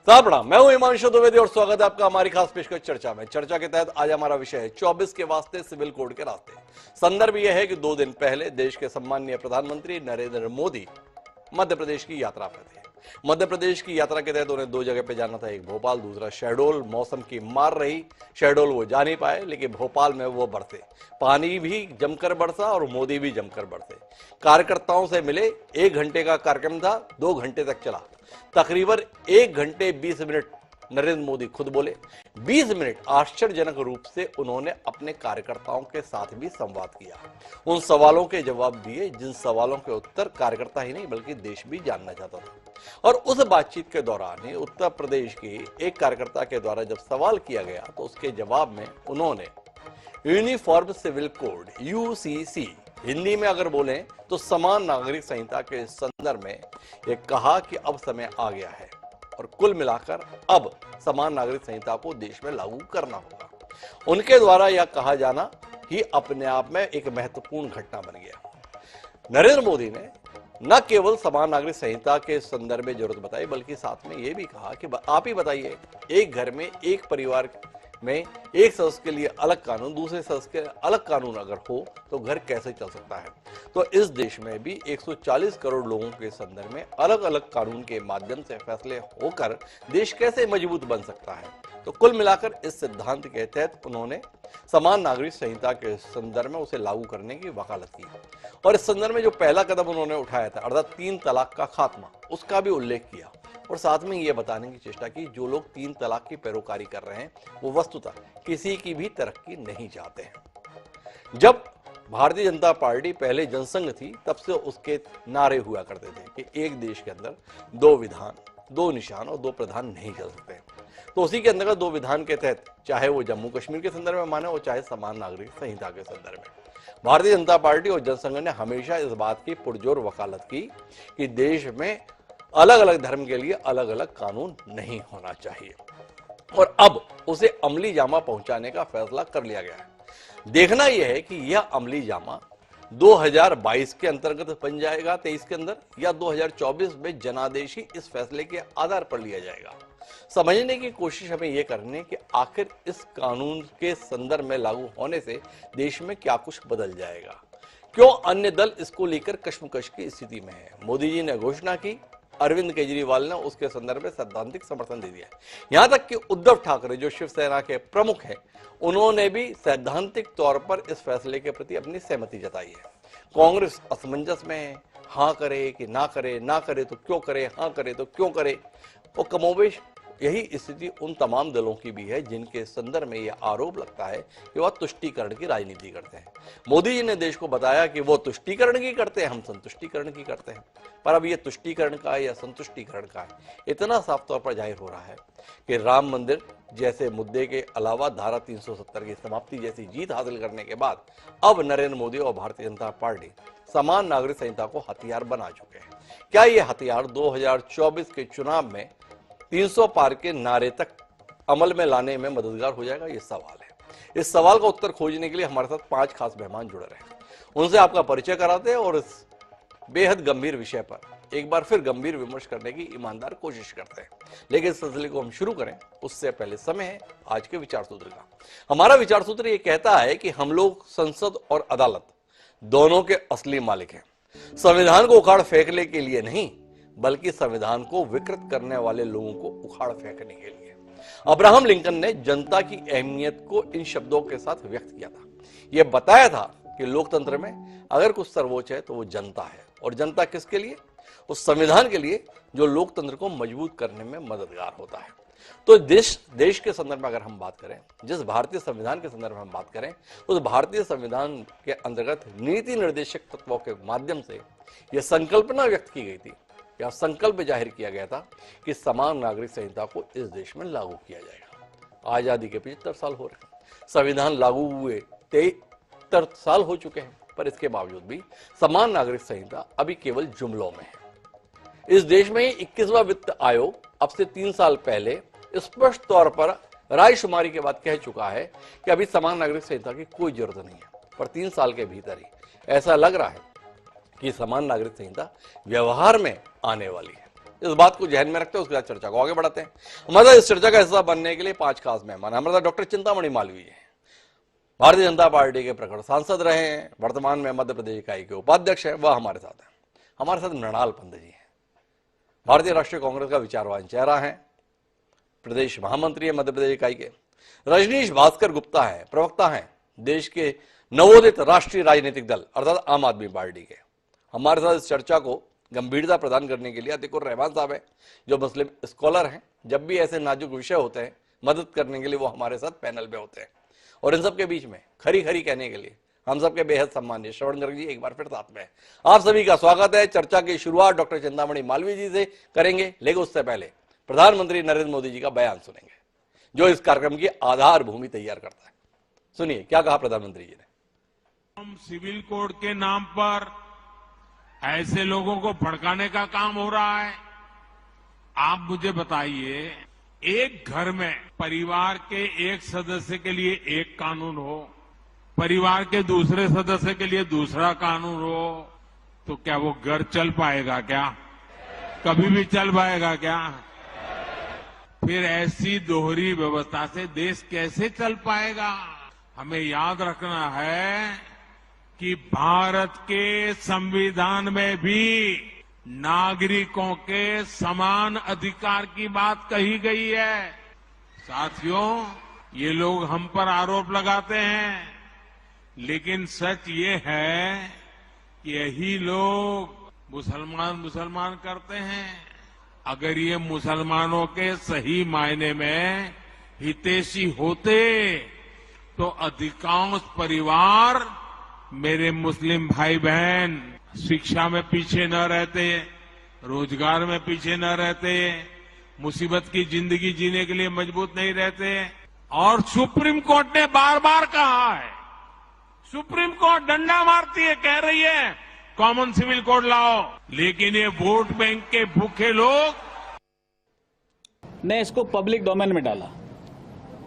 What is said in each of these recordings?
प्रणाम, मैं हूं हिमांशु द्विवेदी और स्वागत है आपका हमारी खास पेशकश चर्चा में। चर्चा के तहत आज हमारा विषय है 24 के वास्ते सिविल कोड के रास्ते। संदर्भ यह है कि 2 दिन पहले देश के सम्माननीय प्रधानमंत्री नरेंद्र मोदी मध्य प्रदेश की यात्रा पर थे। मध्य प्रदेश की यात्रा के तहत उन्हें 2 जगह पे जाना था, एक भोपाल, दूसरा शहडोल। मौसम की मार रही, शहडोल वो जा नहीं पाए, लेकिन भोपाल में वो बरसे। पानी भी जमकर बरसा और मोदी भी जमकर बरसे। कार्यकर्ताओं से मिले, 1 घंटे का कार्यक्रम था, 2 घंटे तक चला। तकरीबन 1 घंटे 20 मिनट नरेंद्र मोदी खुद बोले। 20 मिनट आश्चर्यजनक रूप से उन्होंने अपने कार्यकर्ताओं के साथ भी संवाद किया, उन सवालों के जवाब दिए जिन सवालों के उत्तर कार्यकर्ता ही नहीं बल्कि देश भी जानना चाहता था। और उस बातचीत के दौरान ही उत्तर प्रदेश के एक कार्यकर्ता के द्वारा जब सवाल किया गया तो उसके जवाब में उन्होंने uniform civil code UCC, Hindi में अगर बोलें तो समान नागरिक संहिता के संदर्भ में यह कहा कि अब समय आ गया है और कुल मिलाकर अब समान नागरिक संहिता को देश में लागू करना होगा। उनके द्वारा यह कहा जाना ही अपने आप में एक महत्वपूर्ण घटना बन गया। नरेंद्र मोदी ने न केवल समान नागरिक संहिता के संदर्भ में जरूरत बताई बल्कि साथ में यह भी कहा कि आप ही बताइए, एक घर में एक परिवार में एक सदस्य के लिए अलग कानून, दूसरे सदस्य के अलग कानून अगर हो तो घर कैसे चल सकता है। तो इस देश में भी 140 करोड़ लोगों के संदर्भ में अलग अलग कानून के माध्यम से फैसले होकर देश कैसे मजबूत बन सकता है। तो कुल मिलाकर इस सिद्धांत के तहत उन्होंने समान नागरिक संहिता के संदर्भ में उसे लागू करने की वकालत की और इस संदर्भ में जो पहला कदम उन्होंने उठाया था अर्थात 3 तलाक का खात्मा, उसका भी उल्लेख किया और साथ में यह बताने की चेष्टा की जो लोग 3 तलाक की पैरोकारी कर रहे हैं वो वस्तुतः किसी की भी तरक्की नहीं चाहते हैं। जब भारतीय जनता पार्टी पहले जनसंघ थी तब से उसके नारे हुआ करते थे कि एक देश के अंदर 2 विधान, 2 निशान और 2 प्रधान नहीं चल सकते। तो उसी के अंतर्गत 2 विधान के तहत चाहे वो जम्मू कश्मीर के संदर्भ में माने और चाहे समान नागरिक संहिता के संदर्भ में भारतीय जनता पार्टी और जनसंघ ने हमेशा इस बात की पुरजोर वकालत की कि देश में अलग अलग धर्म के लिए अलग अलग कानून नहीं होना चाहिए और अब उसे अमली जामा पहुंचाने का फैसला कर लिया गया है। देखना यह है कि यह अमली जामा 2022 के अंतर्गत बन जाएगा 23 के अंदर या 2024 में जनादेशी इस फैसले के आधार पर लिया जाएगा। समझने की कोशिश हमें यह करनी है कि आखिर इस कानून के संदर्भ में लागू होने से देश में क्या कुछ बदल जाएगा, क्यों अन्य दल इसको लेकर कश्मकश की स्थिति में है। मोदी जी ने घोषणा की, अरविंद केजरीवाल ने उसके संदर्भ में सैद्धांतिक समर्थन दे दिया। यहां तक कि उद्धव ठाकरे जो शिवसेना के प्रमुख हैं उन्होंने भी सैद्धांतिक तौर पर इस फैसले के प्रति अपनी सहमति जताई है। कांग्रेस असमंजस में है, हां करे कि ना करे, ना करे तो क्यों करे, हां करे तो क्यों करे। और कमोबेश यही स्थिति उन तमाम दलों की भी है जिनके संदर्भ में यह आरोप लगता है कि वह तुष्टीकरण की राजनीति करते हैं। मोदी जी ने देश को बताया कि वो तुष्टीकरण की करते हैं, हम संतुष्टीकरण की करते हैं, पर अब ये तुष्टीकरण का है या संतुष्टीकरण का है इतना साफ तौर पर जाहिर हो रहा है कि राम मंदिर जैसे मुद्दे के अलावा धारा 370 की समाप्ति जैसी जीत हासिल करने के बाद अब नरेंद्र मोदी और भारतीय जनता पार्टी समान नागरिक संहिता को हथियार बना चुके हैं। क्या ये हथियार 2024 के चुनाव में 300 पार के नारे तक अमल में लाने में मददगार हो जाएगा, ये सवाल है। इस सवाल का उत्तर खोजने के लिए हमारे साथ 5 खास मेहमान जुड़े रहे हैं, उनसे आपका परिचय कराते हैं और इस बेहद गंभीर विषय पर एक बार फिर गंभीर विमर्श करने की ईमानदार कोशिश करते हैं। लेकिन इस सिलसिले को हम शुरू करें उससे पहले समय है आज के विचार सूत्र का। हमारा विचार सूत्र ये कहता है कि हम लोग संसद और अदालत दोनों के असली मालिक हैं। संविधान को उखाड़ फेंकने के लिए नहीं बल्कि संविधान को विकृत करने वाले लोगों को उखाड़ फेंकने के लिए। अब्राहम लिंकन ने जनता की अहमियत को इन शब्दों के साथ व्यक्त किया था। यह बताया था कि लोकतंत्र में अगर कुछ सर्वोच्च है तो वो जनता है और जनता किसके लिए? उस संविधान के लिए जो लोकतंत्र को मजबूत करने में मददगार होता है। तो देश के संदर्भ में अगर हम बात करें, जिस भारतीय संविधान के संदर्भ में हम बात करें, उस भारतीय संविधान के अंतर्गत नीति निर्देशक तत्वों के माध्यम से यह संकल्पना व्यक्त की गई थी या संकल्प जाहिर किया गया था कि समान नागरिक संहिता को इस देश में लागू किया जाएगा। आजादी के 75 साल हो रहे हैं, संविधान लागू हुए 73 साल हो चुके हैं, पर इसके बावजूद भी समान नागरिक संहिता अभी केवल जुमलों में है। इस देश में 21वां वित्त आयोग अब से 3 साल पहले स्पष्ट तौर पर रायशुमारी के बाद कह चुका है कि अभी समान नागरिक संहिता की कोई जरूरत नहीं है, पर 3 साल के भीतर ही ऐसा लग रहा है कि समान नागरिक संहिता व्यवहार में आने वाली है। इस बात को ध्यान में रखते हैं उसके बाद चर्चा को आगे बढ़ाते हैं। हमारे साथ इस चर्चा का हिस्सा बनने के लिए 5 खास मेहमान हमारे साथ डॉक्टर चिंतामणि मालवीय हैं, भारतीय जनता पार्टी के प्रखर सांसद रहे हैं, वर्तमान में मध्य प्रदेश इकाई के उपाध्यक्ष हैं, वह हमारे साथ हैं। हमारे साथ मृणाल पंत जी हैं, भारतीय राष्ट्रीय कांग्रेस का विचारवान चेहरा है, प्रदेश महामंत्री है मध्य प्रदेश इकाई के। रजनीश भास्कर गुप्ता है, प्रवक्ता हैं देश के नवोदित राष्ट्रीय राजनीतिक दल अर्थात आम आदमी पार्टी के। हमारे साथ इस चर्चा को गंभीरता प्रदान करने के लिए अतिकुर रहमान साहब है, जो मुस्लिम स्कॉलर हैं। जब भी ऐसे नाजुक विषय होते हैं मदद करने के लिए वो हमारे साथ पैनल में होते हैं। और इन सब के बीच में खरी खरी कहने के लिए हम सबके बेहद सम्मानीय श्रवण गर्ग जी एक बार फिर साथ में है। आप सभी का स्वागत है। चर्चा की शुरुआत डॉक्टर चिंतामणि मालवीय जी से करेंगे, लेकिन उससे पहले प्रधानमंत्री नरेंद्र मोदी जी का बयान सुनेंगे, जो इस कार्यक्रम की आधार भूमि तैयार करता है। सुनिए क्या कहा प्रधानमंत्री जी ने। हम सिविल कोड के नाम पर ऐसे लोगों को भड़काने का काम हो रहा है। आप मुझे बताइए, एक घर में परिवार के एक सदस्य के लिए एक कानून हो, परिवार के दूसरे सदस्य के लिए दूसरा कानून हो, तो क्या वो घर चल पाएगा क्या? कभी भी चल पाएगा क्या? फिर ऐसी दोहरी व्यवस्था से देश कैसे चल पाएगा? हमें याद रखना है कि भारत के संविधान में भी नागरिकों के समान अधिकार की बात कही गई है। साथियों, ये लोग हम पर आरोप लगाते हैं, लेकिन सच ये है कि यही लोग मुसलमान करते हैं। अगर ये मुसलमानों के सही मायने में हितैषी होते तो अधिकांश परिवार, मेरे मुस्लिम भाई बहन, शिक्षा में पीछे न रहते, रोजगार में पीछे न रहते, मुसीबत की जिंदगी जीने के लिए मजबूत नहीं रहते। और सुप्रीम कोर्ट ने बार बार कहा है, सुप्रीम कोर्ट डंडा मारती है, कह रही है कॉमन सिविल कोड लाओ, लेकिन ये वोट बैंक के भूखे लोग ने इसको पब्लिक डोमेन में डाला।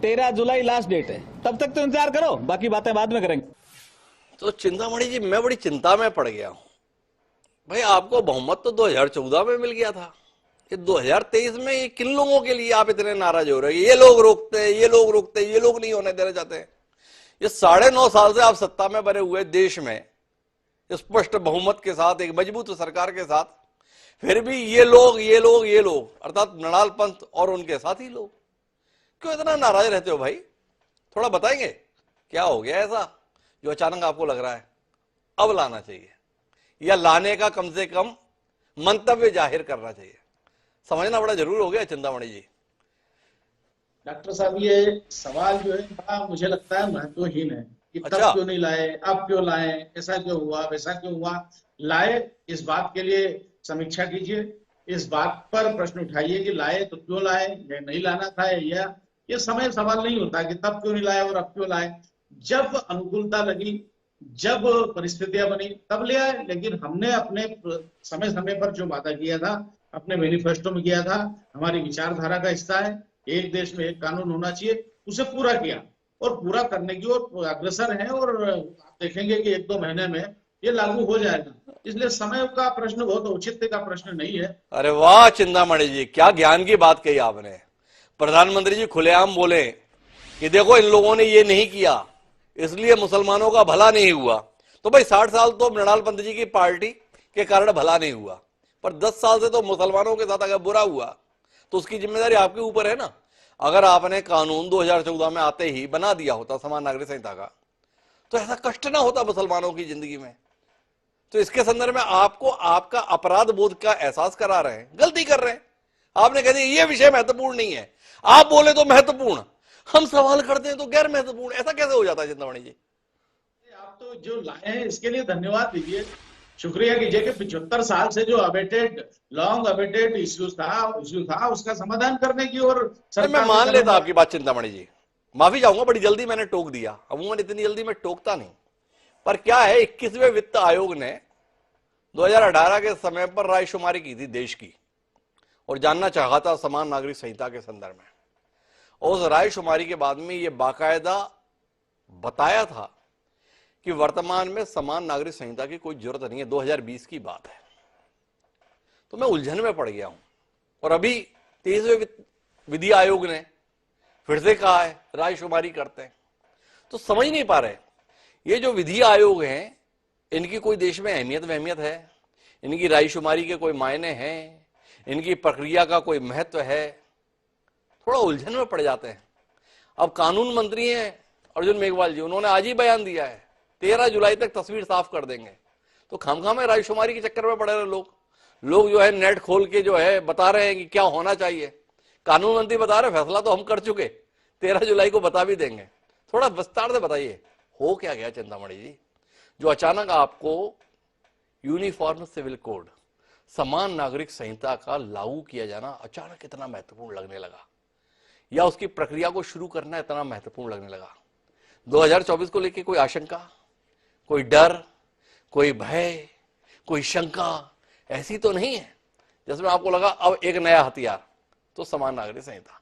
13 जुलाई लास्ट डेट है, तब तक तो इंतजार करो, बाकी बातें बाद में करेंगे। तो चिंतामणि जी, मैं बड़ी चिंता में पड़ गया हूं। भाई, आपको बहुमत तो 2014 में मिल गया था, ये 2023 में ये किन लोगों के लिए आप इतने नाराज हो रहे हैं? ये लोग रोकते हैं, ये लोग रोकते हैं, ये लोग नहीं होने देना चाहते हैं। ये 9.5 साल से आप सत्ता में बने हुए देश में स्पष्ट बहुमत के साथ, एक मजबूत सरकार के साथ, फिर भी ये लोग अर्थात मृणाल पंत और उनके साथी लोग क्यों इतना नाराज रहते हो भाई? थोड़ा बताएंगे क्या हो गया ऐसा जो अचानक आपको लग रहा है अब लाना चाहिए, या लाने का कम से कम मंतव्य जाहिर करना चाहिए? समझना बड़ा जरूर हो गया चिंतामणि जी। डॉक्टर साहब, ये सवाल जो है बड़ा मुझे लगता है महत्वहीन है कि तब क्यों नहीं लाए, अब क्यों लाए, ऐसा क्यों हुआ, वैसा क्यों हुआ। लाए, इस बात के लिए समीक्षा कीजिए, इस बात पर प्रश्न उठाइए कि लाए तो क्यों लाए, नहीं लाना था, या ये समय सवाल नहीं होता कि तब क्यों नहीं लाए और अब क्यों लाए। जब अनुकूलता लगी, जब परिस्थितियां बनी, तब ले आए। लेकिन हमने अपने समय समय पर जो वादा किया था, अपने मैनिफेस्टो में किया था, हमारी विचारधारा का हिस्सा है, एक देश में एक कानून होना चाहिए, उसे पूरा किया और पूरा करने की ओर अग्रसर है। और आप देखेंगे कि 1-2 महीने में ये लागू हो जाएगा। इसलिए समय का प्रश्न बहुत औचित्य का प्रश्न नहीं है। अरे वाह चिंतामणि जी, क्या ज्ञान की बात कही आपने। प्रधानमंत्री जी खुलेआम बोले कि देखो इन लोगों ने ये नहीं किया, इसलिए मुसलमानों का भला नहीं हुआ। तो भाई 60 साल तो मृणाल पंत जी की पार्टी के कारण भला नहीं हुआ, पर 10 साल से तो मुसलमानों के साथ अगर बुरा हुआ तो उसकी जिम्मेदारी आपके ऊपर है ना। अगर आपने कानून 2014 में आते ही बना दिया होता समान नागरिक संहिता का, तो ऐसा कष्ट ना होता मुसलमानों की जिंदगी में। तो इसके संदर्भ में आपको आपका अपराध बोध का एहसास करा रहे हैं, गलती कर रहे हैं। आपने कह दिया ये विषय महत्वपूर्ण नहीं है, आप बोले तो महत्वपूर्ण, हम सवाल करते हैं तो गैर महत्वपूर्ण। ऐसा कैसे हो जाता है चिंतामणि जी? आप तो जो लाए हैं इसके लिए धन्यवाद दीजिए, शुक्रिया कीजिए कि 75 साल से जो लॉन्ग अवेटेड इश्यू था उसका समाधान करने की ओर मैं मान लेता आपकी बात चिंतामणि जी, माफी चाहूंगा, बड़ी जल्दी मैंने टोक दिया। अमूमन इतनी जल्दी मैं टोकता नहीं, पर क्या है 21वें वित्त आयोग ने 2018 के समय पर रायशुमारी की थी देश की और जानना चाहा था समान नागरिक संहिता के संदर्भ में। और उस रायशुमारी के बाद में यह बाकायदा बताया था कि वर्तमान में समान नागरिक संहिता की कोई जरूरत नहीं है, 2020 की बात है। तो मैं उलझन में पड़ गया हूं और अभी 23वें विधि आयोग ने फिर से कहा है रायशुमारी करते हैं। तो समझ नहीं पा रहे ये जो विधि आयोग हैं इनकी कोई देश में अहमियत वहमियत है, इनकी रायशुमारी के कोई मायने हैं, इनकी प्रक्रिया का कोई महत्व है, थोड़ा उलझन में पड़ जाते हैं। अब कानून मंत्री हैं अर्जुन मेघवाल जी, उन्होंने आज ही बयान दिया है 13 जुलाई तक तस्वीर साफ कर देंगे। तो खामखा में रायशुमारी के चक्कर में पड़े रहे लोग जो है नेट खोल के जो है बता रहे हैं कि क्या होना चाहिए। कानून मंत्री बता रहे फैसला तो हम कर चुके, 13 जुलाई को बता भी देंगे। थोड़ा विस्तार से बताइए हो क्या गया चिंतामणि जी, जो अचानक आपको यूनिफॉर्म सिविल कोड, समान नागरिक संहिता का लागू किया जाना अचानक इतना महत्वपूर्ण लगने लगा, या उसकी प्रक्रिया को शुरू करना इतना महत्वपूर्ण लगने लगा? 2024 को लेकर कोई आशंका, कोई डर, कोई भय, कोई शंका ऐसी तो नहीं है जिसमें आपको लगा अब एक नया हथियार तो समान नागरिक संहिता?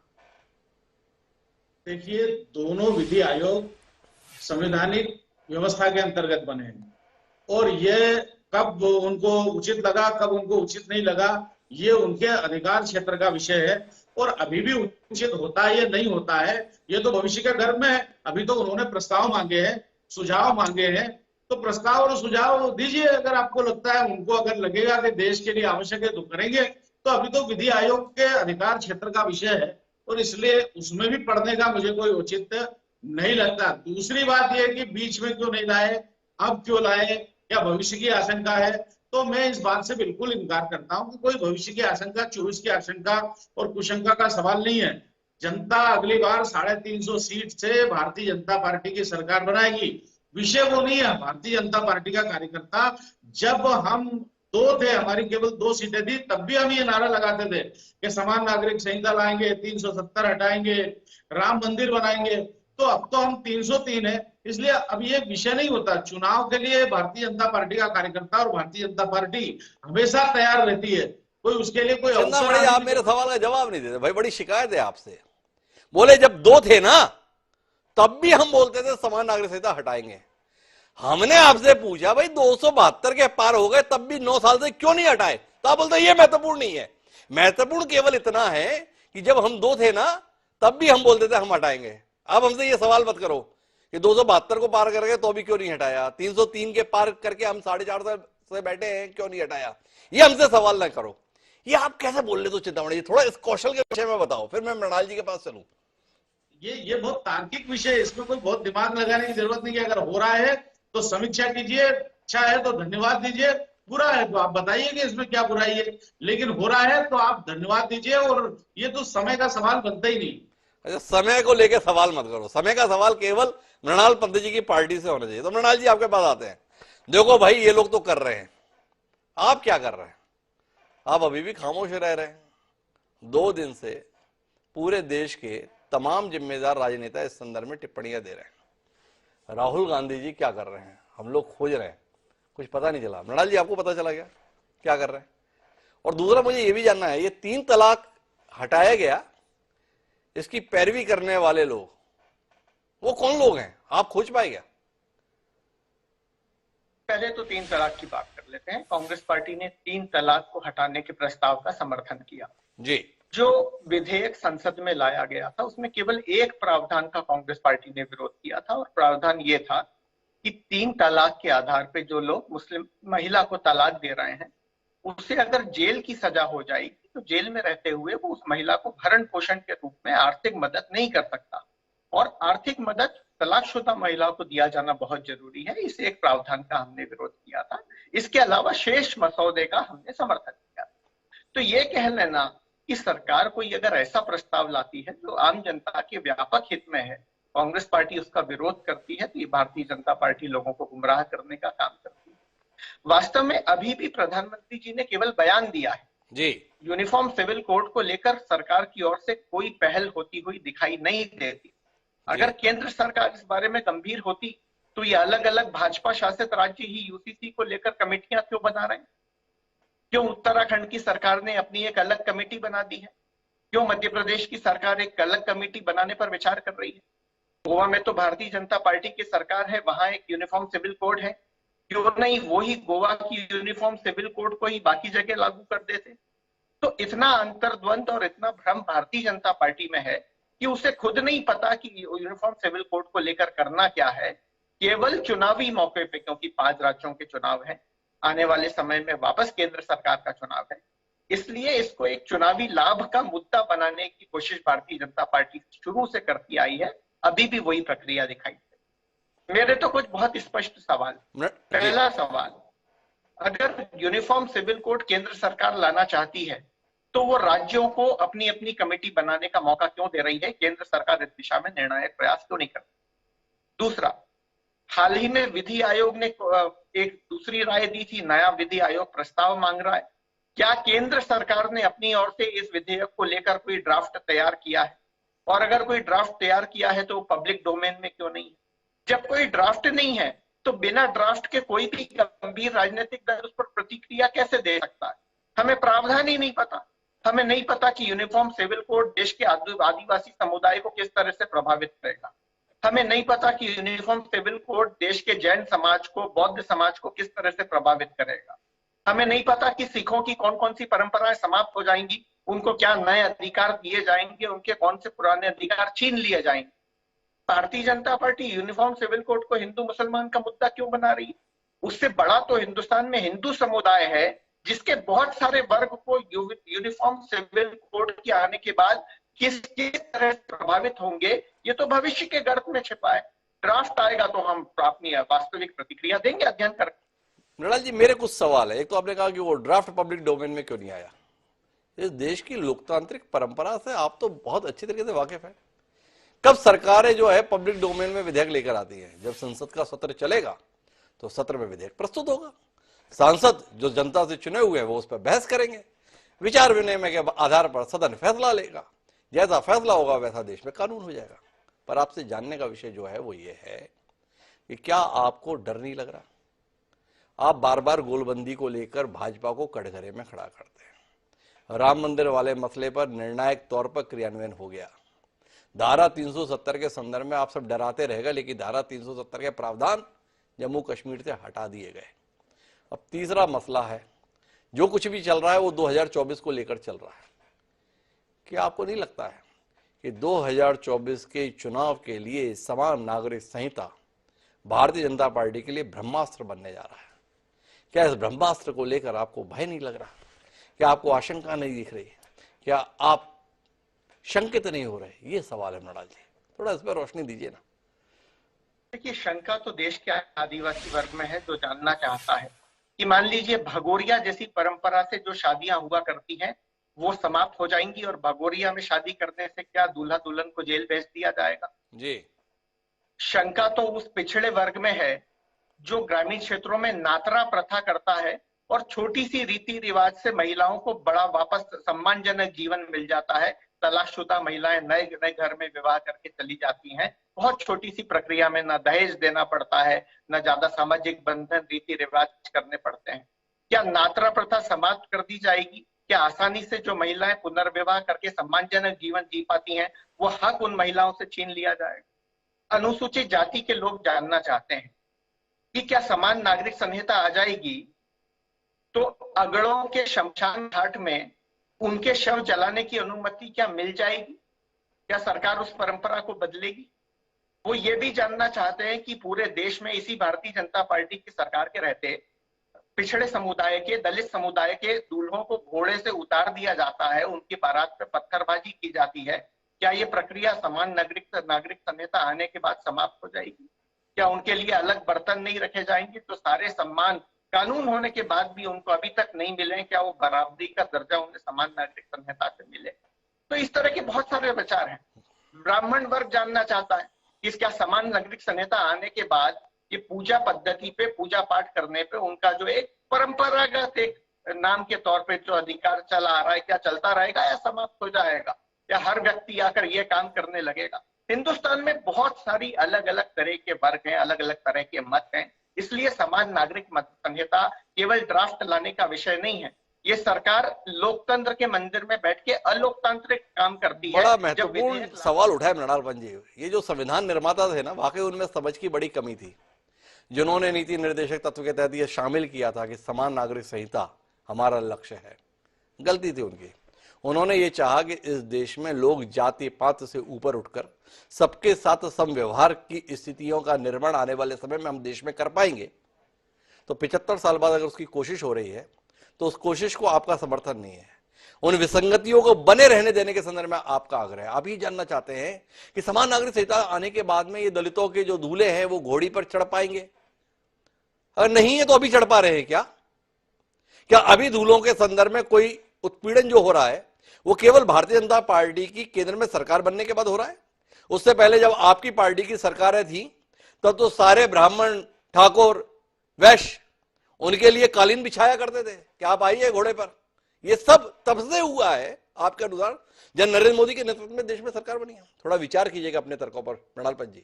देखिए, दोनों विधि आयोग संवैधानिक व्यवस्था के अंतर्गत बने हैं और ये कब उनको उचित लगा कब उनको उचित नहीं लगा ये उनके अधिकार क्षेत्र का विषय है। और अभी भी उचित होता है या नहीं होता है ये तो भविष्य के गर्भ में है। अभी तो उन्होंने प्रस्ताव मांगे हैं, सुझाव मांगे हैं, तो प्रस्ताव और सुझाव दीजिए। अगर आपको लगता है, उनको अगर लगेगा कि देश के लिए आवश्यक है तो करेंगे। तो अभी तो विधि आयोग के अधिकार क्षेत्र का विषय है और इसलिए उसमें भी पढ़ने का मुझे कोई औचित्य नहीं लगता। दूसरी बात यह कि बीच में क्यों नहीं लाए, अब क्यों लाए, क्या भविष्य की आशंका है? तो मैं इस बात से बिल्कुल इनकार करता हूं कि कोई भविष्य की आशंका, 24 की आशंका और कुशंका का सवाल नहीं है। जनता अगली बार 350 सीट से भारतीय जनता पार्टी की सरकार बनाएगी। विषय वो नहीं है। भारतीय जनता पार्टी का कार्यकर्ता, जब हम दो थे, हमारी केवल 2 सीटें थी, तब भी हम ये नारा लगाते थे कि समान नागरिक संहिता लाएंगे, 370 हटाएंगे, राम मंदिर बनाएंगे। तो अब तो हम 303 है, इसलिए अब ये विषय नहीं होता। चुनाव के लिए भारतीय जनता पार्टी का कार्यकर्ता और भारतीय जनता पार्टी हमेशा तैयार रहती है। कोई उसके लिए कोई अवसर, आप मेरे सवाल का जवाब नहीं देते भाई, बड़ी शिकायत है आपसे। बोले जब 2 थे ना तब भी हम बोलते थे समान नागरिक संहिता हटाएंगे। हमने आपसे पूछा भाई 272 के पार हो गए तब भी 9 साल से क्यों नहीं हटाए? तो आप बोलते ये महत्वपूर्ण नहीं है। महत्वपूर्ण केवल इतना है कि जब हम 2 थे ना तब भी हम बोलते थे हम हटाएंगे। अब हमसे ये सवाल मत करो कि 272 को पार कर गए तो भी क्यों नहीं हटाया, 303 के पार करके हम 4.5 से बैठे हैं क्यों नहीं हटाया, ये हमसे सवाल ना करो। ये आप कैसे बोल रहे हो चिंतामणि जी? थोड़ा इस कौशल के विषय में बताओ, फिर मैं मृणाल जी के पास चलूं। ये बहुत तार्किक विषय है, इसमें कोई बहुत दिमाग लगाने की जरूरत नहीं है। अगर हो रहा है तो समीक्षा कीजिए, अच्छा है तो धन्यवाद दीजिए, बुरा है तो आप बताइए कि इसमें क्या बुराई है। लेकिन हो रहा है तो आप धन्यवाद दीजिए और ये तो समय का सवाल बनता ही नहीं। अच्छा, समय को लेकर सवाल मत करो। समय का सवाल केवल मृणाल पंत जी की पार्टी से होना चाहिए। तो मृणाल जी आपके पास आते हैं। देखो भाई, ये लोग तो कर रहे हैं, आप क्या कर रहे हैं? आप अभी भी खामोश रह रहे हैं। 2 दिन से पूरे देश के तमाम जिम्मेदार राजनेता इस संदर्भ में टिप्पणियां दे रहे हैं। राहुल गांधी जी क्या कर रहे हैं? हम लोग खोज रहे हैं, कुछ पता नहीं चला। मृणाल जी आपको पता चला क्या कर रहे हैं? और दूसरा मुझे ये भी जानना है, ये 3 तलाक हटाया गया, इसकी पैरवी करने वाले लोग वो कौन लोग हैं? आप खोज पाए क्या? पहले तो 3 तलाक की बात कर लेते हैं। कांग्रेस पार्टी ने 3 तलाक को हटाने के प्रस्ताव का समर्थन किया जी। जो विधेयक संसद में लाया गया था उसमें केवल एक प्रावधान का कांग्रेस पार्टी ने विरोध किया था और प्रावधान ये था कि 3 तलाक के आधार पे जो लोग मुस्लिम महिला को तलाक दे रहे हैं उसे अगर जेल की सजा हो जाएगी तो जेल में रहते हुए वो उस महिला को भरण पोषण के रूप में आर्थिक मदद नहीं कर सकता और आर्थिक मदद तलाकशुदा महिलाओं को दिया जाना बहुत जरूरी है। इस एक प्रावधान का हमने विरोध किया था। इसके अलावा शेष मसौदे का हमने समर्थन किया। तो ये कह लेना कि सरकार कोई अगर ऐसा प्रस्ताव लाती है जो आम जनता के व्यापक हित में है, कांग्रेस पार्टी उसका विरोध करती है, तो ये भारतीय जनता पार्टी लोगों को गुमराह करने का काम करती है। वास्तव में अभी भी प्रधानमंत्री जी ने केवल बयान दिया है जी। यूनिफॉर्म सिविल कोड को लेकर सरकार की ओर से कोई पहल होती हुई दिखाई नहीं देती। अगर केंद्र सरकार इस बारे में गंभीर होती तो ये अलग अलग भाजपा शासित राज्य ही यूसीसी को लेकर कमेटियां क्यों बना रहे हैं? क्यों उत्तराखंड की सरकार ने अपनी एक अलग कमेटी बना दी है? क्यों मध्य प्रदेश की सरकार एक अलग कमेटी बनाने पर विचार कर रही है? गोवा में तो भारतीय जनता पार्टी की सरकार है, वहां एक यूनिफॉर्म सिविल कोड है, क्यों नहीं वही गोवा की यूनिफॉर्म सिविल कोड को ही बाकी जगह लागू कर देते? तो इतना अंतर्द्वंद और इतना भ्रम भारतीय जनता पार्टी में है कि उसे खुद नहीं पता कि यूनिफॉर्म सिविल कोड को लेकर करना क्या है। केवल चुनावी मौके पे, क्योंकि 5 राज्यों के चुनाव है, आने वाले समय में वापस केंद्र सरकार का चुनाव है, इसलिए इसको एक चुनावी लाभ का मुद्दा बनाने की कोशिश भारतीय जनता पार्टी शुरू से करती आई है। अभी भी वही प्रक्रिया दिखाई दे। मेरे तो कुछ बहुत स्पष्ट सवाल। पहला सवाल, अगर यूनिफॉर्म सिविल कोड केंद्र सरकार लाना चाहती है तो वो राज्यों को अपनी अपनी कमेटी बनाने का मौका क्यों दे रही है? केंद्र सरकार इस दिशा में निर्णायक प्रयास क्यों नहीं करती? दूसरा, हाल ही में विधि आयोग ने एक दूसरी राय दी थी, नया विधि आयोग प्रस्ताव मांग रहा है। क्या केंद्र सरकार ने अपनी ओर से इस विधेयक को लेकर कोई ड्राफ्ट तैयार किया है? और अगर कोई ड्राफ्ट तैयार किया है तो पब्लिक डोमेन में क्यों नहीं है? जब कोई ड्राफ्ट नहीं है तो बिना ड्राफ्ट के कोई भी गंभीर राजनीतिक दल उस पर प्रतिक्रिया कैसे दे सकता है? हमें प्रावधान ही नहीं पता। हमें नहीं पता कि यूनिफॉर्म सिविल कोड देश के आदिवासी समुदाय को किस तरह से प्रभावित करेगा। हमें नहीं पता कि यूनिफॉर्म सिविल कोड देश के जैन समाज को, बौद्ध समाज को किस तरह से प्रभावित करेगा। हमें नहीं पता कि सिखों की कौन कौन सी परंपराएं समाप्त हो जाएंगी, उनको क्या नए अधिकार दिए जाएंगे, उनके कौन से पुराने अधिकार छीन लिए जाएंगे। Bharatiya Janata party uniform civil code को हिंदू मुसलमान का मुद्दा क्यों बना रही है? उससे बड़ा तो हिंदुस्तान में हिंदू समुदाय है जिसके बहुत सारे वर्ग को यूनिफॉर्म सिविल कोड के आने के बाद किस तरह प्रभावित होंगे, ये तो भविष्य के गर्भ में छिपा है। ड्राफ्ट आएगा तो हम अपनी वास्तविक प्रतिक्रिया देंगे अध्ययन करके। नडाल जी, मेरे कुछ सवाल है। एक तो आपने कहा कि वो ड्राफ्ट पब्लिक डोमेन में क्यों नहीं आया। इस देश की लोकतांत्रिक परंपरा से आप तो बहुत अच्छी तरीके से वाकिफ है। कब सरकारें जो है पब्लिक डोमेन में विधेयक लेकर आती हैं? जब संसद का सत्र चलेगा तो सत्र में विधेयक प्रस्तुत होगा, सांसद जो जनता से चुने हुए हैं वो उस पर बहस करेंगे, विचार विनिमय के आधार पर सदन फैसला लेगा। जैसा फैसला होगा वैसा देश में कानून हो जाएगा। पर आपसे जानने का विषय जो है वो ये है कि क्या आपको डर नहीं लग रहा? आप बार बार गोलबंदी को लेकर भाजपा को कटघरे में खड़ा करते हैं। राम मंदिर वाले मसले पर निर्णायक तौर पर क्रियान्वयन हो गया। धारा 370 के संदर्भ में आप सब डराते रहेगा, लेकिन धारा 370 के प्रावधान जम्मू कश्मीर से हटा दिए गए। अब तीसरा मसला है, जो कुछ भी चल रहा है वो 2024 को लेकर चल रहा है। क्या आपको नहीं लगता है कि 2024 के चुनाव के लिए समान नागरिक संहिता भारतीय जनता पार्टी के लिए ब्रह्मास्त्र बनने जा रहा है? क्या इस ब्रह्मास्त्र को लेकर आपको भय नहीं लग रहा? क्या आपको आशंका नहीं दिख रही? क्या आप शंकित नहीं हो रहे? ये सवाल है नडाल जी, थोड़ा इस पर रोशनी दीजिए ना। देखिए, शंका तो देश के आदिवासी वर्ग में है जो जानना चाहता है कि मान लीजिए भगोरिया जैसी परंपरा से जो शादियां हुआ करती हैं वो समाप्त हो जाएंगी और भगोरिया में शादी करने से क्या दूल्हा दुल्हन को जेल भेज दिया जाएगा? जी। शंका तो उस पिछड़े वर्ग में है जो ग्रामीण क्षेत्रों में नातरा प्रथा करता है और छोटी सी रीति रिवाज से महिलाओं को बड़ा वापस सम्मानजनक जीवन मिल जाता है। तलाकशुदा महिलाएं नए नए घर में विवाह करके चली जाती हैं, बहुत छोटी सी प्रक्रिया में न दहेज देना पड़ता है, न ज्यादा सामाजिक बंधन रीति रिवाज करने पड़ते हैं। क्या नातरा प्रथा समाप्त कर दी जाएगी? क्या आसानी से जो महिलाएं पुनर्विवाह करके सम्मानजनक जीवन जी पाती हैं वो हक उन महिलाओं से छीन लिया जाएगा? अनुसूचित जाति के लोग जानना चाहते हैं कि क्या समान नागरिक संहिता आ जाएगी तो अगड़ों के शमशान घाट में उनके शव जलाने की अनुमति क्या मिल जाएगी? क्या सरकार उस परंपरा को बदलेगी? वो ये भी जानना चाहते हैं कि पूरे देश में इसी भारतीय जनता पार्टी की सरकार के रहते पिछड़े समुदाय के, दलित समुदाय के दूल्हों को घोड़े से उतार दिया जाता है, उनकी बारात पे पत्थरबाजी की जाती है। क्या ये प्रक्रिया समान नागरिक संहिता आने के बाद समाप्त हो जाएगी? क्या उनके लिए अलग बर्तन नहीं रखे जाएंगे? तो सारे सम्मान कानून होने के बाद भी उनको अभी तक नहीं मिले, क्या वो बराबरी का दर्जा उन्हें समान नागरिक संहिता से मिले? तो इस तरह के बहुत सारे विचार हैं। ब्राह्मण वर्ग जानना चाहता है कि क्या समान नागरिक संहिता आने के बाद ये पूजा पद्धति पे, पूजा पाठ करने पे उनका जो एक परंपरागत एक नाम के तौर पे जो अधिकार चला आ रहा है क्या चलता रहेगा या समाप्त हो जाएगा? या हर व्यक्ति आकर ये काम करने लगेगा? हिंदुस्तान में बहुत सारी अलग अलग तरह के वर्ग हैं, अलग अलग तरह के मत हैं। इसलिए समान नागरिक मत संहिता केवल ड्राफ्ट लाने का विषय नहीं है। ये सरकार लोकतंत्र के मंदिर में बैठ के अलोकतांत्रिक काम करती है। बड़ा महत्वपूर्ण सवाल उठाया मृणाल जी। ये जो संविधान निर्माता थे ना, वाकई उनमें समझ की बड़ी कमी थी, जिन्होंने नीति निर्देशक तत्व के तहत ये शामिल किया था कि समान नागरिक संहिता हमारा लक्ष्य है। गलती थी उनकी। उन्होंने ये चाहा कि इस देश में लोग जाति पात से ऊपर उठकर सबके साथ समव्यवहार की स्थितियों का निर्माण आने वाले समय में हम देश में कर पाएंगे। तो 75 साल बाद अगर उसकी कोशिश हो रही है तो उस कोशिश को आपका समर्थन नहीं है। उन विसंगतियों को बने रहने देने के संदर्भ में आपका आग्रह है। आप ही जानना चाहते हैं कि समान नागरिक संहिता आने के बाद में ये दलितों के जो दूल्हे हैं वो घोड़ी पर चढ़ पाएंगे? अगर नहीं है तो अभी चढ़ पा रहे हैं क्या? क्या अभी दूल्हों के संदर्भ में कोई उत्पीड़न जो हो रहा है वो केवल भारतीय जनता पार्टी की केंद्र में सरकार बनने के बाद हो रहा है? उससे पहले जब आपकी पार्टी की सरकारें थी तब तो सारे ब्राह्मण, ठाकुर, वैश्य उनके लिए कालीन बिछाया करते थे कि आप आइए घोड़े पर। ये सब तब से हुआ है आपके अनुसार जब नरेंद्र मोदी के नेतृत्व में देश में सरकार बनी है। थोड़ा विचार कीजिएगा अपने तर्कों पर मृणाल पंत जी।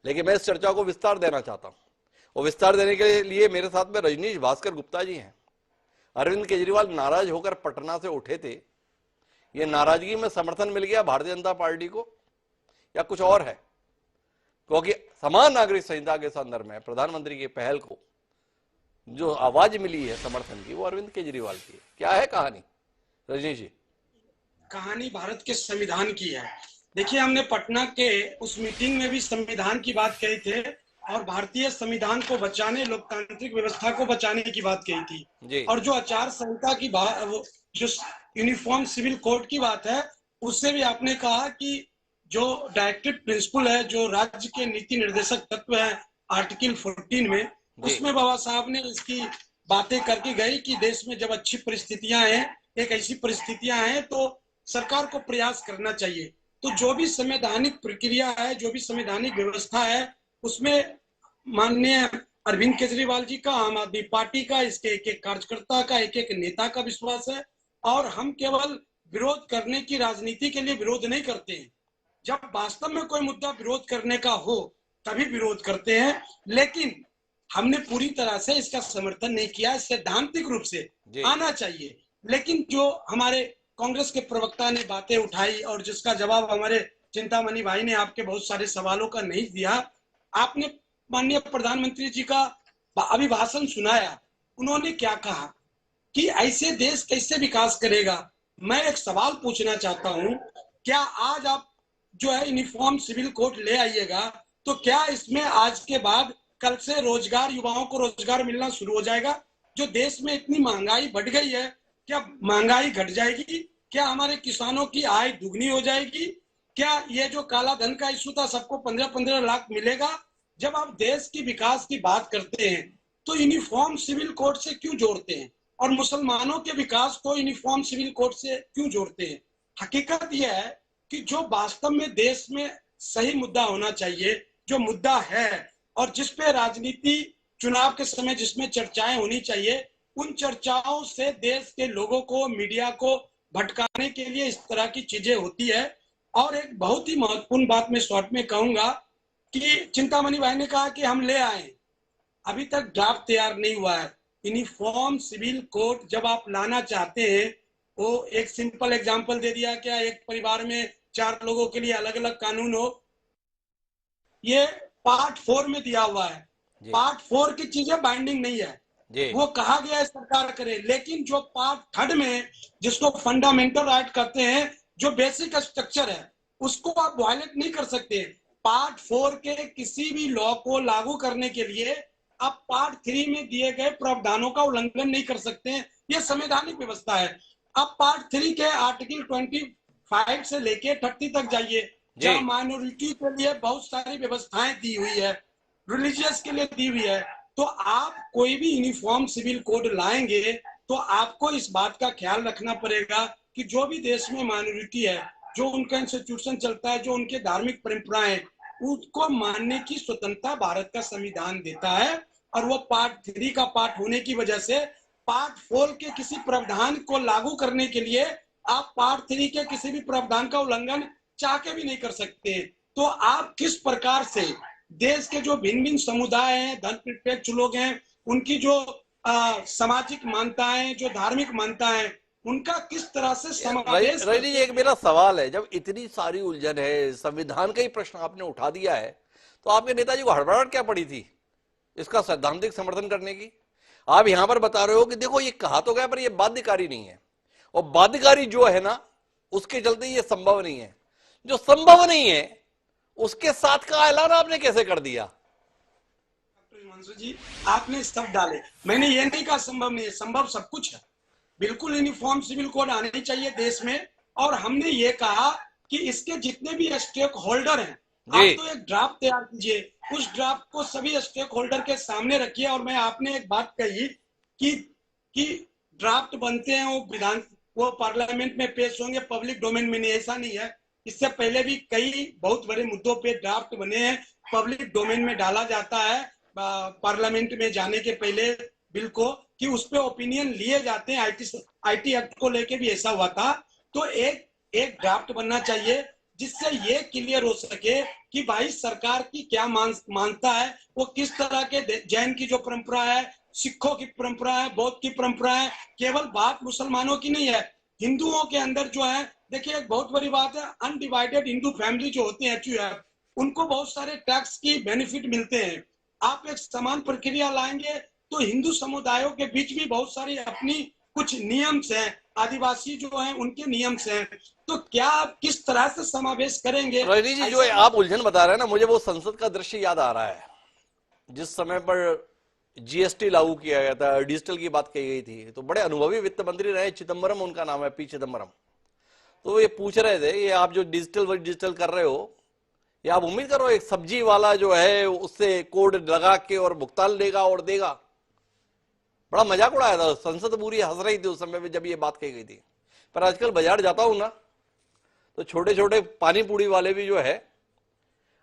लेकिन मैं इस चर्चा को विस्तार देना चाहता हूं और विस्तार देने के लिए मेरे साथ में रजनीश भास्कर गुप्ता जी हैं। अरविंद केजरीवाल नाराज होकर पटना से उठे थे, ये नाराजगी में समर्थन मिल गया भारतीय जनता पार्टी को या कुछ और है? क्योंकि समान नागरिक संहिता के संदर्भ में प्रधानमंत्री की पहल को जो आवाज मिली है समर्थन की वो अरविंद केजरीवाल की है। क्या है कहानी रजनीश जी? कहानी भारत के संविधान की है। देखिए, हमने पटना के उस मीटिंग में भी संविधान की बात कही थे और भारतीय संविधान को बचाने, लोकतांत्रिक व्यवस्था को बचाने की बात कही थी। और जो आचार संहिता की बात, जो यूनिफॉर्म सिविल कोड की बात है, उससे भी आपने कहा कि जो डायरेक्टिव प्रिंसिपल है, जो राज्य के नीति निर्देशक तत्व है आर्टिकल 14 में, उसमें बाबा साहब ने इसकी बातें करके गई कि देश में जब अच्छी परिस्थितियां हैं, एक ऐसी परिस्थितियां हैं तो सरकार को प्रयास करना चाहिए। तो जो भी संवैधानिक प्रक्रिया है, जो भी संवैधानिक व्यवस्था है, उसमें माननीय अरविंद केजरीवाल जी का, आम आदमी पार्टी का, इसके एक एक कार्यकर्ता का, एक एक नेता का विश्वास है। और हम केवल विरोध करने की राजनीति के लिए विरोध नहीं करते हैं। जब वास्तव में कोई मुद्दा विरोध करने का हो तभी विरोध करते हैं। लेकिन हमने पूरी तरह से इसका समर्थन नहीं किया, सैद्धांतिक रूप से आना चाहिए। लेकिन जो हमारे कांग्रेस के प्रवक्ता ने बातें उठाई और जिसका जवाब हमारे चिंतामणि भाई ने आपके बहुत सारे सवालों का नहीं दिया, आपने माननीय प्रधानमंत्री जी का अभिभाषण सुनाया। उन्होंने क्या कहा कि ऐसे देश कैसे विकास करेगा? मैं एक सवाल पूछना चाहता हूं, क्या आज आप जो है यूनिफॉर्म सिविल कोड ले आइएगा तो क्या इसमें आज के बाद कल से रोजगार, युवाओं को रोजगार मिलना शुरू हो जाएगा? जो देश में इतनी महंगाई बढ़ गई है, क्या महंगाई घट जाएगी? क्या हमारे किसानों की आय दुगनी हो जाएगी? क्या ये जो काला धन का इशू था, सबको 15-15 लाख मिलेगा? जब आप देश की विकास की बात करते हैं तो यूनिफॉर्म सिविल कोड से क्यों जोड़ते हैं? और मुसलमानों के विकास को यूनिफॉर्म सिविल कोड से क्यों जोड़ते हैं? हकीकत यह है कि जो वास्तव में देश में सही मुद्दा होना चाहिए, जो मुद्दा है और जिस पे राजनीति चुनाव के समय जिसमें चर्चाएं होनी चाहिए, उन चर्चाओं से देश के लोगों को, मीडिया को भटकाने के लिए इस तरह की चीजें होती है। और एक बहुत ही महत्वपूर्ण बात मैं शॉर्ट में कहूंगा कि चिंतामणि भाई ने कहा कि हम ले आए, अभी तक ड्राफ्ट तैयार नहीं हुआ है। यूनिफॉर्म सिविल कोड जब आप लाना चाहते हैं, वो एक सिंपल एग्जांपल दे दिया, क्या एक परिवार में 4 लोगों के लिए अलग अलग कानून हो? ये पार्ट 4 में दिया हुआ है। पार्ट 4 की चीजें बाइंडिंग नहीं है, वो कहा गया है सरकार करे। लेकिन जो पार्ट 3 में, जिसको फंडामेंटल राइट कहते हैं, जो बेसिक स्ट्रक्चर है, उसको आप वायलेट नहीं कर सकते। पार्ट 4 के किसी भी लॉ को लागू करने के लिए आप पार्ट 3 में दिए गए प्रावधानों का उल्लंघन नहीं कर सकते हैं। यह संवैधानिक व्यवस्था है। आप पार्ट 3 के आर्टिकल 25 से लेके 30 तक जाइए, जहाँ माइनॉरिटी के लिए बहुत सारी व्यवस्थाएं दी हुई है, रिलीजियस के लिए दी हुई है। तो आप कोई भी यूनिफॉर्म सिविल कोड लाएंगे तो आपको इस बात का ख्याल रखना पड़ेगा कि जो भी देश में माइनॉरिटी है, जो उनका इंस्टीट्यूशन चलता है, जो उनके धार्मिक परंपराएं, उसको मानने की स्वतंत्रता भारत का संविधान देता है। और वो पार्ट 3 का पार्ट होने की वजह से पार्ट 4 के किसी प्रावधान को लागू करने के लिए आप पार्ट 3 के किसी भी प्रावधान का उल्लंघन चाह के भी नहीं कर सकते। तो आप किस प्रकार से देश के जो भिन्न भिन्न समुदाय हैं, धन निरपेक्ष लोग हैं, उनकी जो सामाजिक मान्यताएं, जो धार्मिक मान्यताएं, उनका किस तरह से समावेश। रजनी, एक मेरा सवाल है, जब इतनी सारी उलझन है, संविधान का ही प्रश्न आपने उठा दिया है, तो आपके नेताजी को हड़बड़ाहट क्या पड़ी थी इसका सैद्धांतिक समर्थन करने की? आप यहां पर बता रहे हो कि देखो ये कहा तो गया पर ये बाध्यकारी नहीं है, और बाध्यकारी जो है ना उसके चलते ये संभव नहीं है। जो संभव नहीं है उसके साथ का ऐलान आपने कैसे कर दिया? हिमांशु जी, आपने सब डाले, मैंने ये नहीं कहा संभव नहीं है, संभव सब कुछ है। बिल्कुल यूनिफॉर्म सिविल कोड आने चाहिए देश में, और हमने ये कहा कि इसके जितने भी स्टेक होल्डर हैं, आप तो एक ड्राफ्ट तैयार कीजिए, उस ड्राफ्ट को सभी स्टेक होल्डर के सामने रखिए। और मैं आपने एक बात कही कि ड्राफ्ट बनते हैं वो पार्लियामेंट में पेश होंगे, पब्लिक डोमेन में नहीं, ऐसा नहीं है। इससे पहले भी कई बहुत बड़े मुद्दों पे ड्राफ्ट बने हैं, पब्लिक डोमेन में डाला जाता है पार्लियामेंट में जाने के पहले बिल को, कि उस पे ओपिनियन लिए जाते हैं। आईटी एक्ट को लेके भी ऐसा हुआ था। तो एक ड्राफ्ट बनना चाहिए जिससे ये क्लियर हो सके कि भाई सरकार की क्या मानता है, वो किस तरह के जैन की जो परंपरा है, सिखों की परंपरा है, बौद्ध की परंपरा है, केवल बात मुसलमानों की नहीं है, हिंदुओं के अंदर जो है। देखिए एक बहुत बड़ी बात है, अनडिवाइडेड हिंदू फैमिली जो होती है उनको बहुत सारे टैक्स की बेनिफिट मिलते हैं। आप एक समान प्रक्रिया लाएंगे तो हिंदू समुदायों के बीच भी बहुत सारी अपनी कुछ नियम्स हैं, आदिवासी जो हैं उनके नियम्स हैं, तो क्या आप किस तरह से समावेश करेंगे? रजनी जी, जो आप उलझन बता रहे हैं ना, मुझे वो संसद का दृश्य याद आ रहा है जिस समय पर जीएसटी लागू किया गया था, डिजिटल की बात कही गई थी, तो बड़े अनुभवी वित्त मंत्री रहे, चिदम्बरम उनका नाम है, पी चिदम्बरम। तो ये पूछ रहे थे, ये आप जो डिजिटल कर रहे हो, ये आप उम्मीद करो एक सब्जी वाला जो है उससे कोड लगा के और भुगतान लेगा और देगा? बड़ा मजाक उड़ाया था, संसद पूरी हंस रही थी उस समय में जब ये बात कही गई थी। पर आजकल बाजार जाता हूं ना, तो छोटे छोटे पानी पूड़ी वाले भी जो है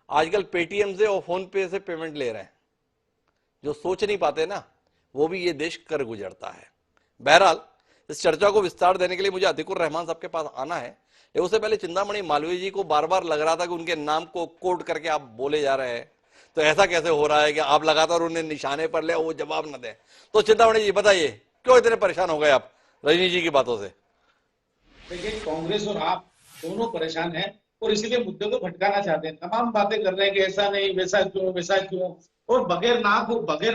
आजकल पेटीएम से और फोन पे से पेमेंट ले रहे हैं। जो सोच नहीं पाते ना, वो भी ये देश कर गुजरता है। बहरहाल इस चर्चा को विस्तार देने के लिए मुझे अतिकुर रहमान साहब के पास आना है, लेकिन उससे पहले चिंतामणि मालवीय जी को बार बार लग रहा था कि उनके नाम को कोट करके आप बोले जा रहे हैं, तो ऐसा कैसे हो रहा है कि आप लगातार उन्हें निशाने पर ले, वो जवाब न दें। तो चिंतामणि जी बताइए, क्यों इतने परेशान हो गए आप रजनी जी की बातों से? देखिए, कांग्रेस और आप दोनों परेशान हैं और इसीलिए मुद्दे को भटकाना चाहते हैं, तमाम बातें कर रहे हैं कि ऐसा नहीं, वैसा क्यों, और बगैर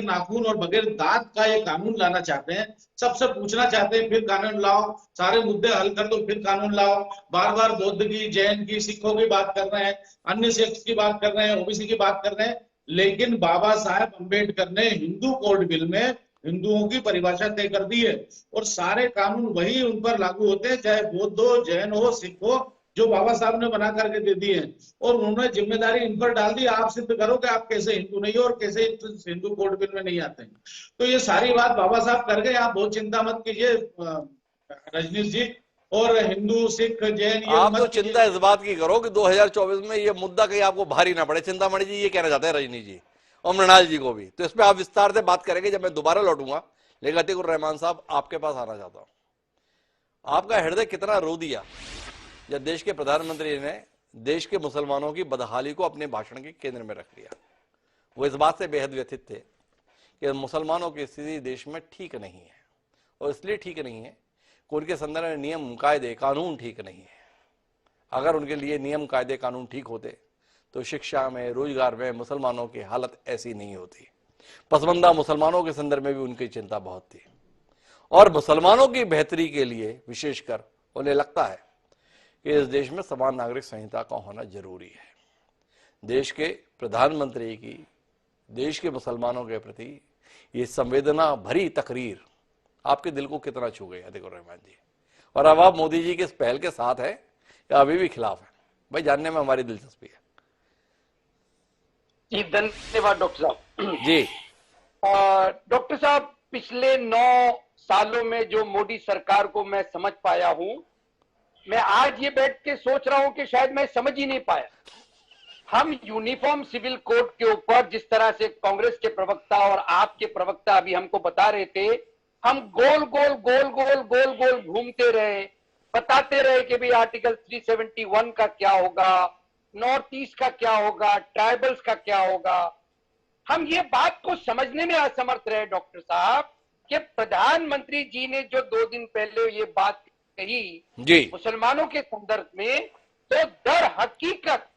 नाखून और बगैर दांत का ये कानून लाना चाहते हैं। सबसे पूछना चाहते हैं फिर कानून लाओ, सारे मुद्दे हल कर दो फिर कानून लाओ। बार बार बौद्ध की, जैन की, सिखों की बात कर रहे हैं, अन्य सेक्स की बात कर रहे हैं, ओबीसी की बात कर रहे हैं, लेकिन बाबा साहेब अम्बेडकर ने हिंदू कोड बिल में हिंदुओं की परिभाषा तय कर दी है और सारे कानून वही उन पर लागू होते हैं, चाहे बौद्ध हो, जैन हो, सिख हो, जो बाबा साहब ने बना करके दे दिए हैं। और उन्होंने जिम्मेदारी इन पर डाल दी, आप सिद्ध करो कि आप कैसे हिंदू नहीं हो और कैसे हिंदू कोड बिल में नहीं आते हैं। तो ये सारी बात बाबा साहब कर गए, आप बहुत चिंता मत कीजिए रजनीश जी। और हिंदू, सिख, जैन, ये आप तो चिंता इस बात की करो कि 2024 में ये मुद्दा कहीं आपको भारी ना पड़े। चिंतामणि जी ये कहना चाहते हैं रजनी जी और मृणाल जी को भी, तो इस पर आप विस्तार से बात करेंगे जब मैं दोबारा लौटूंगा। लेकिन अतिकुर रहमान साहब, आपके पास आना चाहता हूं। आपका हृदय कितना रो दिया जब देश के प्रधानमंत्री ने देश के मुसलमानों की बदहाली को अपने भाषण के केंद्र में रख लिया। वो इस बात से बेहद व्यथित थे कि मुसलमानों की स्थिति देश में ठीक नहीं है, और इसलिए ठीक नहीं है कि उनके संदर्भ में नियम कायदे कानून ठीक नहीं है। अगर उनके लिए नियम कायदे कानून ठीक होते तो शिक्षा में, रोजगार में मुसलमानों की हालत ऐसी नहीं होती। पसमानदा मुसलमानों के संदर्भ में भी उनकी चिंता बहुत थी, और मुसलमानों की बेहतरी के लिए विशेषकर उन्हें लगता है कि इस देश में समान नागरिक संहिता का होना जरूरी है। देश के प्रधानमंत्री की देश के मुसलमानों के प्रति ये संवेदना भरी तकरीर आपके दिल को कितना छू गई अतिकुर रहमान जी? और अब आप मोदी जी के इस पहल के साथ है या अभी भी खिलाफ है? भाई जानने में हमारी दिलचस्पी है। जी धन्यवाद डॉक्टर साहब। जी डॉक्टर साहब, पिछले 9 सालों में जो मोदी सरकार को मैं समझ पाया हूं, मैं आज ये बैठ के सोच रहा हूं कि शायद मैं समझ ही नहीं पाया। हम यूनिफॉर्म सिविल कोड के ऊपर जिस तरह से कांग्रेस के प्रवक्ता और आपके प्रवक्ता अभी हमको बता रहे थे, हम गोल गोल घूमते रहे, बताते रहे कि भाई आर्टिकल 371 का क्या होगा, नॉर्थ ईस्ट का क्या होगा, ट्राइबल्स का क्या होगा। हम ये बात को समझने में असमर्थ रहे डॉक्टर साहब कि प्रधानमंत्री जी ने जो 2 दिन पहले ये बात कही मुसलमानों के संदर्भ में, तो दर हकीकत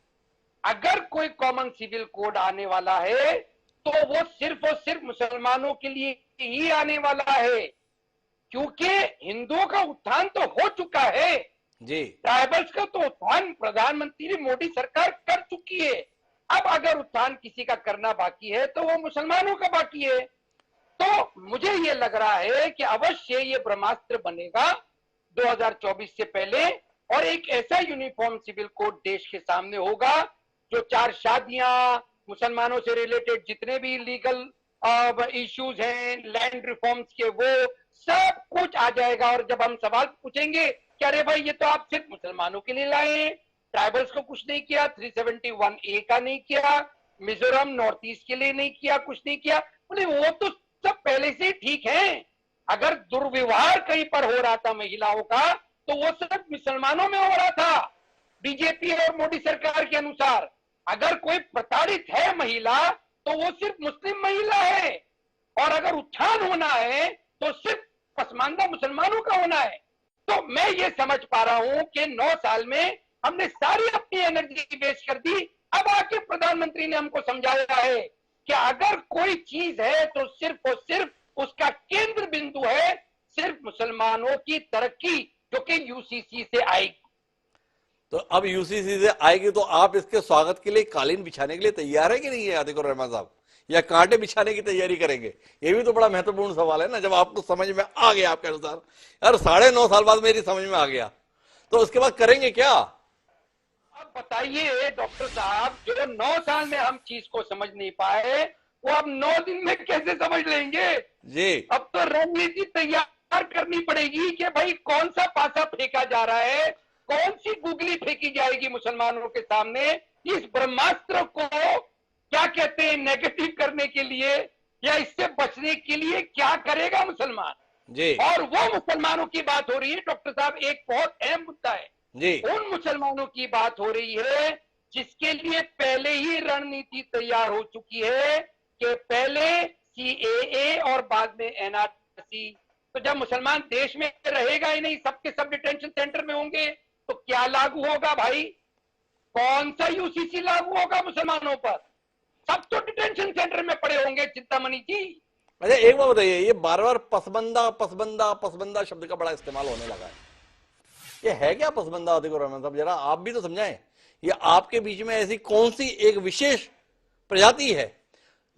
अगर कोई कॉमन सिविल कोड आने वाला है तो वो सिर्फ और सिर्फ मुसलमानों के लिए ही आने वाला है, क्योंकि हिंदुओं का उत्थान तो हो चुका है जी। ट्राइबल्स का तो उत्थान प्रधानमंत्री मोदी सरकार कर चुकी है। अब अगर उत्थान किसी का करना बाकी है तो वो मुसलमानों का बाकी है। तो मुझे ये लग रहा है कि अवश्य ये ब्रह्मास्त्र बनेगा 2024 से पहले, और एक ऐसा यूनिफॉर्म सिविल कोड देश के सामने होगा जो 4 शादियां, मुसलमानों से रिलेटेड जितने भी लीगल इश्यूज हैं, लैंड रिफॉर्म्स के, वो सब कुछ आ जाएगा। और जब हम सवाल पूछेंगे कि अरे भाई ये तो आप सिर्फ मुसलमानों के लिए लाए हैं, ट्राइबल्स को कुछ नहीं किया, 371A का नहीं किया, मिजोरम नॉर्थ ईस्ट के लिए नहीं किया, कुछ नहीं किया, बोले वो तो सब पहले से ठीक है। अगर दुर्व्यवहार कहीं पर हो रहा था महिलाओं का तो वो सिर्फ मुसलमानों में हो रहा था बीजेपी और मोदी सरकार के अनुसार। अगर कोई प्रताड़ित है महिला तो वो सिर्फ मुस्लिम महिला है, और अगर उत्थान होना है तो सिर्फ पसमानदा मुसलमानों का होना है। तो मैं ये समझ पा रहा हूं कि 9 साल में हमने सारी अपनी एनर्जी वेस्ट कर दी। अब आके प्रधानमंत्री ने हमको समझाया है कि अगर कोई चीज है तो सिर्फ और सिर्फ उसका केंद्र बिंदु है सिर्फ मुसलमानों की तरक्की, जो कि यूसीसी से आएगी। तो अब यूसीसी से आएगी तो आप इसके स्वागत के लिए कालीन बिछाने के लिए तैयार है कि नहीं है आतिकुर रहमान साहब, या कांटे बिछाने की तैयारी करेंगे? ये भी तो बड़ा महत्वपूर्ण सवाल है ना। जब आपको समझ में आ गया आपके अनुसार, यार 9.5 साल बाद मेरी समझ में आ गया, तो उसके बाद करेंगे क्या? अब बताइए डॉक्टर साहब, जो 9 साल में हम चीज को समझ नहीं पाए वो अब 9 दिन में कैसे समझ लेंगे जी। अब तो रणनीति तैयार करनी पड़ेगी कि भाई कौन सा पासा फेंका जा रहा है, कौन सी गुगली फेंकी जाएगी मुसलमानों के सामने। इस ब्रह्मास्त्र को क्या कहते हैं, नेगेटिव करने के लिए या इससे बचने के लिए क्या करेगा मुसलमान जी। और वो मुसलमानों की बात हो रही है डॉक्टर साहब, एक बहुत अहम मुद्दा है जी। उन मुसलमानों की बात हो रही है जिसके लिए पहले ही रणनीति तैयार हो चुकी है कि पहले CAA और बाद में NRC। तो जब मुसलमान देश में रहेगा ही नहीं, सबके सब डिटेंशन सेंटर में होंगे, तो क्या लागू होगा भाई? कौन सा यूसीसी लागू होगा मुसलमानों पर? सब तो डिटेंशन सेंटर में पड़े होंगे चिंतामणि जी। अच्छा एक बात बताइए, ये बार-बार पसबंदा पसबंदा पसबंदा शब्द का बड़ा इस्तेमाल होने लगा है, ये है क्या पसबंदा आतिकुर रहमान साहब? जरा आप भी तो समझाएं, ये आपके बीच में ऐसी कौन सी एक विशेष प्रजाति है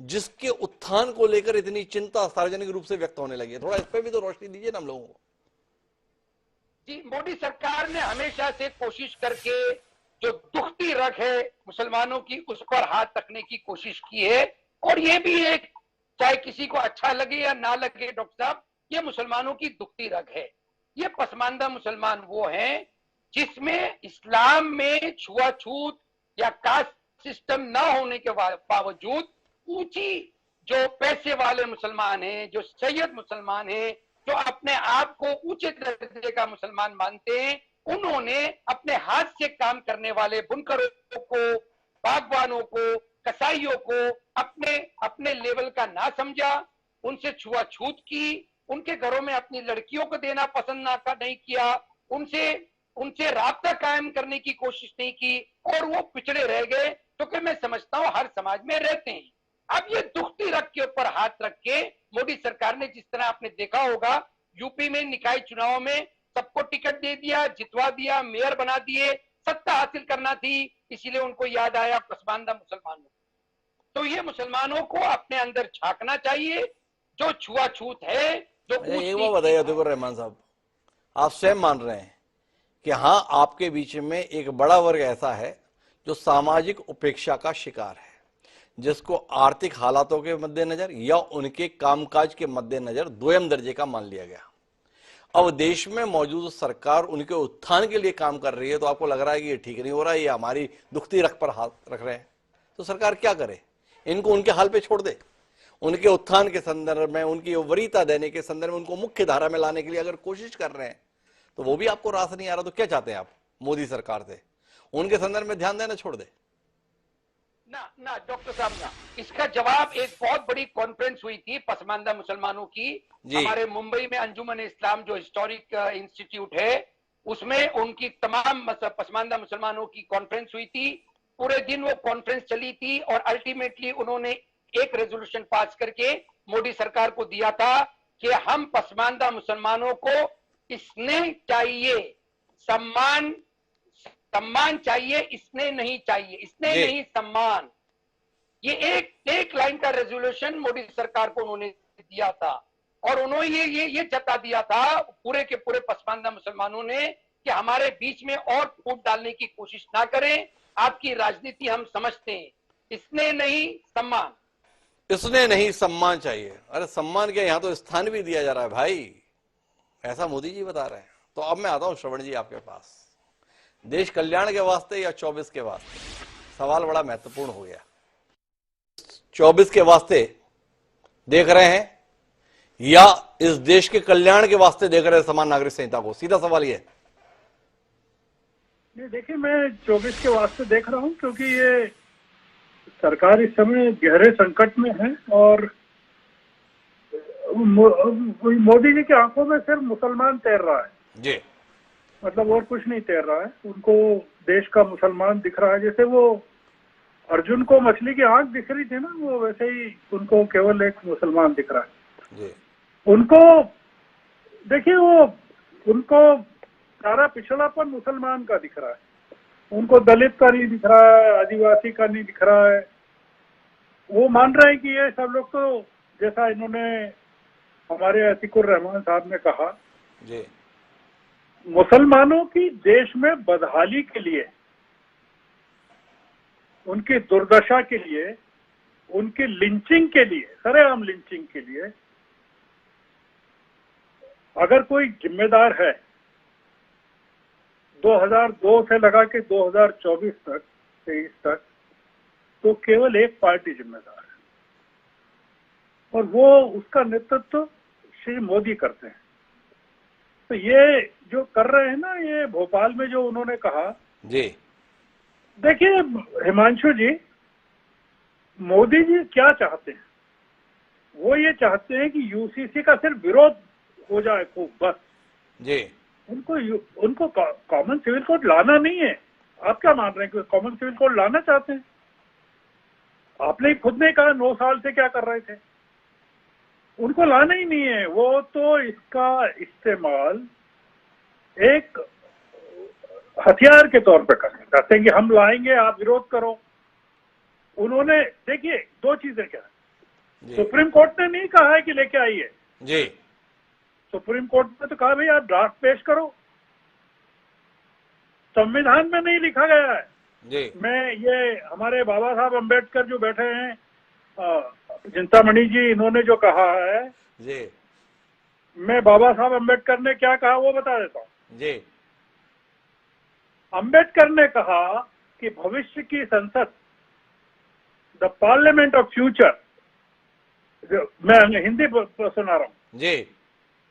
जिसके उत्थान को लेकर इतनी चिंता सार्वजनिक रूप से व्यक्त होने लगी है? थोड़ा इस पर भी तो रोशनी दीजिए ना हम लोगों को। जी, मोदी सरकार ने हमेशा से कोशिश करके जो दुखती रग है मुसलमानों की उस पर हाथ रखने की कोशिश की है, और ये भी एक, चाहे किसी को अच्छा लगे या ना लगे डॉक्टर साहब, ये मुसलमानों की दुखती रग है। ये पसमानदा मुसलमान वो हैं जिसमें इस्लाम में छुआछूत या कास्ट सिस्टम ना होने के बावजूद ऊंची जो पैसे वाले मुसलमान हैं, जो सैयद मुसलमान हैं, जो अपने आप को ऊंचे दर्जे का मुसलमान मानते हैं, उन्होंने अपने हाथ से काम करने वाले बुनकरों को, बागवानों को, कसाईयों को अपने अपने लेवल का ना समझा, उनसे छुआछूत की, उनके घरों में अपनी लड़कियों को देना पसंद नहीं किया, उनसे राब्ता कायम करने की कोशिश नहीं की, और वो पिछड़े रह गए, क्योंकि मैं समझता हूं हर समाज में रहते हैं। अब ये दुखती रग के ऊपर हाथ रख के मोदी सरकार ने, जिस तरह आपने देखा होगा यूपी में निकाय चुनाव में सबको टिकट दे दिया, जितवा दिया, मेयर बना दिए, सत्ता हासिल करना थी, इसीलिए उनको याद आया पसमानदा मुसलमानों। तो ये मुसलमानों को अपने अंदर झांकना चाहिए, जो छुआछूत है, जो एक बात बताइए आतिकुर रहमान साहब, आप स्वयं मान रहे हैं कि हाँ आपके बीच में एक बड़ा वर्ग ऐसा है जो सामाजिक उपेक्षा का शिकार है, जिसको आर्थिक हालातों के मद्देनजर या उनके कामकाज के मद्देनजर दोयम दर्जे का मान लिया गया। अब देश में मौजूद सरकार उनके उत्थान के लिए काम कर रही है, तो आपको लग रहा है कि ये ठीक नहीं हो रहा है, ये हमारी दुखती रग पर हाथ रख रहे हैं, तो सरकार क्या करे? इनको उनके हाल पे छोड़ दे। उनके उत्थान के संदर्भ में, उनकी वरीयता देने के संदर्भ में, उनको मुख्य धारा में लाने के लिए अगर कोशिश कर रहे हैं तो वो भी आपको रास नहीं आ रहा, तो क्या चाहते हैं आप मोदी सरकार से? उनके संदर्भ में ध्यान देना छोड़ दे? ना डॉक्टर साहब ना, इसका जवाब एक बहुत बड़ी कॉन्फ्रेंस हुई थी पसमानदा मुसलमानों की हमारे मुंबई में, अंजुमन इस्लाम जो हिस्टोरिक इंस्टीट्यूट है, उसमें उनकी तमाम पसमानदा मुसलमानों की कॉन्फ्रेंस हुई थी। पूरे दिन वो कॉन्फ्रेंस चली थी और अल्टीमेटली उन्होंने एक रेजोल्यूशन पास करके मोदी सरकार को दिया था कि हम पसमानदा मुसलमानों को स्नेह चाहिए, सम्मान चाहिए, स्नेह नहीं चाहिए, स्नेह नहीं सम्मान। ये एक लाइन का रेजोल्यूशन मोदी सरकार को उन्होंने दिया था और उन्होंने ये जता दिया था पूरे के पूरे पसमानदा मुसलमानों ने कि हमारे बीच में और फूट डालने की कोशिश ना करें, आपकी राजनीति हम समझते हैं, इसने नहीं सम्मान। इसने नहीं सम्मान चाहिए। अरे सम्मान क्या, यहां तो स्थान भी दिया जा रहा है भाई, ऐसा मोदी जी बता रहे हैं। तो अब मैं आता हूं श्रवण जी आपके पास, देश कल्याण के वास्ते या 24 के वास्ते, सवाल बड़ा महत्वपूर्ण हो गया। 24 के वास्ते देख रहे हैं या इस देश के कल्याण के वास्ते देख रहे हैं समान नागरिक संहिता को? सीधा सवाल ये। देखिए, मैं 24 के वास्ते देख रहा हूं क्योंकि ये सरकार इस समय गहरे संकट में है और मोदी जी की आंखों में सिर्फ मुसलमान तैर रहा है जी, मतलब और कुछ नहीं तैर रहा है। उनको देश का मुसलमान दिख रहा है, जैसे वो अर्जुन को मछली की आंख दिख रही थी ना, वो वैसे ही उनको केवल एक मुसलमान दिख रहा है जी। उनको देखिए, वो उनको सारा पिछड़ापन मुसलमान का दिख रहा है, उनको दलित का नहीं दिख रहा है, आदिवासी का नहीं दिख रहा है। वो मान रहे हैं कि ये सब लोग तो, जैसा इन्होंने हमारे अतीकुर रहमान साहब ने कहा जी, मुसलमानों की देश में बदहाली के लिए, उनकी दुर्दशा के लिए, उनकी लिंचिंग के लिए, सरेआम लिंचिंग के लिए अगर कोई जिम्मेदार है 2002 से लगा के 2024 तक 23 तक, तो केवल एक पार्टी जिम्मेदार है और वो उसका नेतृत्व श्री मोदी करते हैं। तो ये जो कर रहे हैं ना, ये भोपाल में जो उन्होंने कहा जी, देखिए हिमांशु जी, मोदी जी क्या चाहते हैं? वो ये चाहते हैं कि यूसीसी का सिर्फ विरोध हो जाए खूब, बस जी। उनको कॉमन सिविल कोड लाना नहीं है। आप क्या मान रहे हैं कि कॉमन सिविल कोड लाना चाहते हैं? आपने खुद ने कहा 9 साल से क्या कर रहे थे, उनको लाना ही नहीं है। वो तो इसका इस्तेमाल एक हथियार के तौर पर करना चाहते हैं कि हम लाएंगे, आप विरोध करो। उन्होंने देखिए 2 चीजें क्या है, सुप्रीम कोर्ट ने नहीं कहा है कि लेके आइए जी, सुप्रीम कोर्ट ने तो कहा भाई आप ड्राफ्ट पेश करो, संविधान में नहीं लिखा गया है जी। मैं ये हमारे बाबा साहब अम्बेडकर जो बैठे हैं, चिंतामणि जी, इन्होंने जो कहा है जी, मैं बाबा साहब अम्बेडकर ने क्या कहा वो बता देता हूँ जी। अम्बेडकर ने कहा कि भविष्य की संसद, द पार्लियामेंट ऑफ फ्यूचर, मैं हिंदी सुना रहा हूँ जी,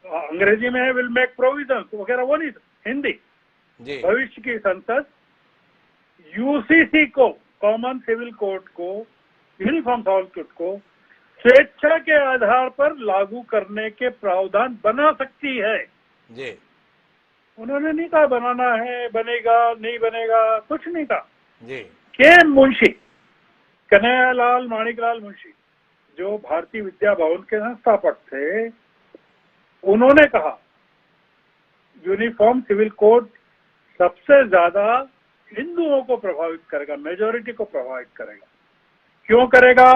अंग्रेजी में है विल मेक प्रोविजन वगैरह, वो नहीं, हिंदी जी। भविष्य की संसद यूसीसी को, कॉमन सिविल कोड को, यूनिफॉर्म सिविल कोड को स्वेच्छा के आधार पर लागू करने के प्रावधान बना सकती है जी। उन्होंने नहीं कहा बनाना है, बनेगा नहीं बनेगा, कुछ नहीं कहा जी। के मुंशी कन्हैयालाल माणिकलाल मुंशी जो भारतीय विद्या भवन के संस्थापक थे, उन्होंने कहा यूनिफॉर्म सिविल कोड सबसे ज्यादा हिंदुओं को प्रभावित करेगा, मेजॉरिटी को प्रभावित करेगा। क्यों करेगा?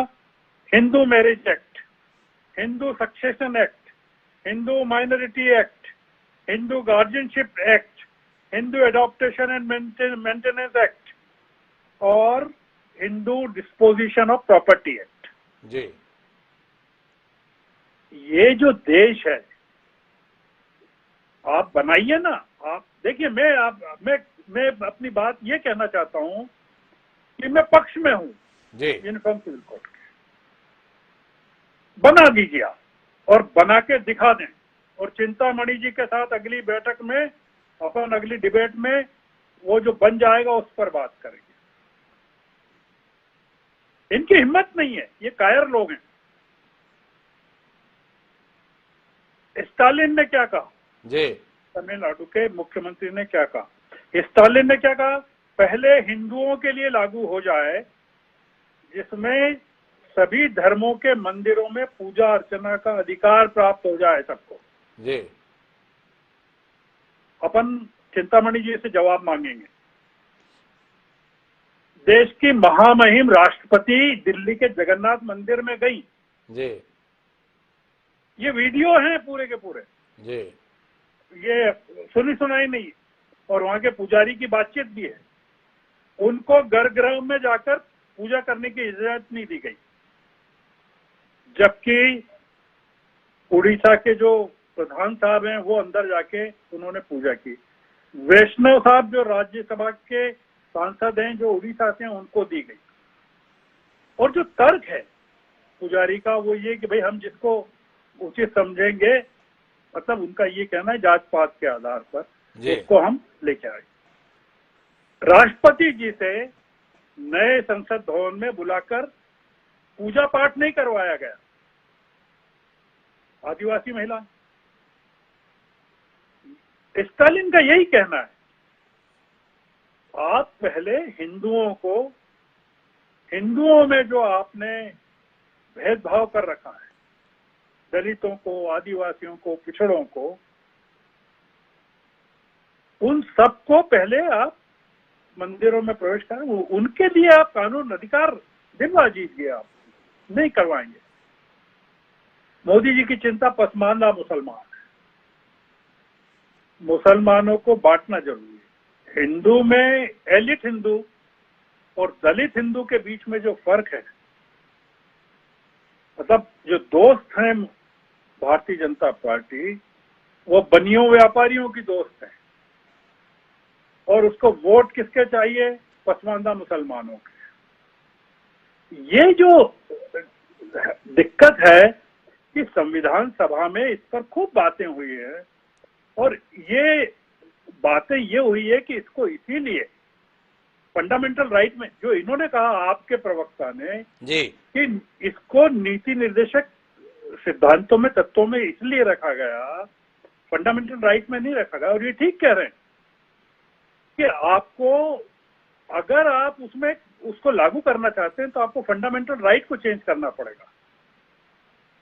Hindu marriage act, Hindu succession act, Hindu minority act, Hindu guardianship act, Hindu adoption and maintenance act और Hindu disposition of property act. जी। ये जो देश है आप बनाइए ना। आप देखिए, मैं अपनी बात ये कहना चाहता हूं कि मैं पक्ष में हूं जी। यूनिफॉर्म सिविल कोड के, बना दीजिए आप और बना के दिखा दें और चिंतामणि जी के साथ अगली बैठक में, अपन अगली डिबेट में वो जो बन जाएगा उस पर बात करेंगे। इनकी हिम्मत नहीं है, ये कायर लोग हैं। स्टालिन ने क्या कहा जी। तमिलनाडु के मुख्यमंत्री ने क्या कहा? स्टालिन ने क्या कहा? पहले हिंदुओं के लिए लागू हो जाए जिसमें सभी धर्मों के मंदिरों में पूजा अर्चना का अधिकार प्राप्त हो जाए सबको। जी। अपन चिंतामणि जी से जवाब मांगेंगे। देश की महामहिम राष्ट्रपति दिल्ली के जगन्नाथ मंदिर में गई। जी। ये वीडियो हैं पूरे के पूरे। जी। ये सुनी सुनाई नहीं। और वहां के पुजारी की बातचीत भी है। उनको गर्भगृह में जाकर पूजा करने की इजाजत नहीं दी गई, जबकि उड़ीसा के जो प्रधान साहब हैं वो अंदर जाके उन्होंने पूजा की। वैष्णव साहब जो राज्यसभा के सांसद हैं जो उड़ीसा से हैं उनको दी गई। और जो तर्क है पुजारी का वो ये कि भाई हम जिसको उचित समझेंगे, मतलब उनका ये कहना है जात पात के आधार पर उसको हम लेके आए। राष्ट्रपति जी से नए संसद भवन में बुलाकर पूजा पाठ नहीं करवाया गया। आदिवासी महिला, स्टालिन का यही कहना है, आप पहले हिंदुओं में जो आपने भेदभाव कर रखा है, दलितों को, आदिवासियों को, पिछड़ों को, उन सबको पहले आप मंदिरों में प्रवेश करें। उनके लिए आप कानून अधिकार दिलवा दीजिए, आप नहीं करवाएंगे। मोदी जी की चिंता पसमानदा मुसलमान है। मुसलमानों को बांटना जरूरी है। हिंदू में एलिट हिंदू और दलित हिंदू के बीच में जो फर्क है, मतलब जो दोस्त हैं भारतीय जनता पार्टी, वो बनियों व्यापारियों की दोस्त है और उसको वोट किसके चाहिए? पसमानदा मुसलमानों के। ये जो दिक्कत है कि संविधान सभा में इस पर खूब बातें हुई है और ये बातें ये हुई है कि इसको इसीलिए फंडामेंटल राइट में, जो इन्होंने कहा आपके प्रवक्ता ने जी, कि इसको नीति निर्देशक सिद्धांतों में, तत्वों में इसलिए रखा गया, फंडामेंटल राइट में नहीं रखा गया। और ये ठीक कह रहे हैं कि आपको, अगर आप उसमें उसको लागू करना चाहते हैं तो आपको फंडामेंटल राइट को चेंज करना पड़ेगा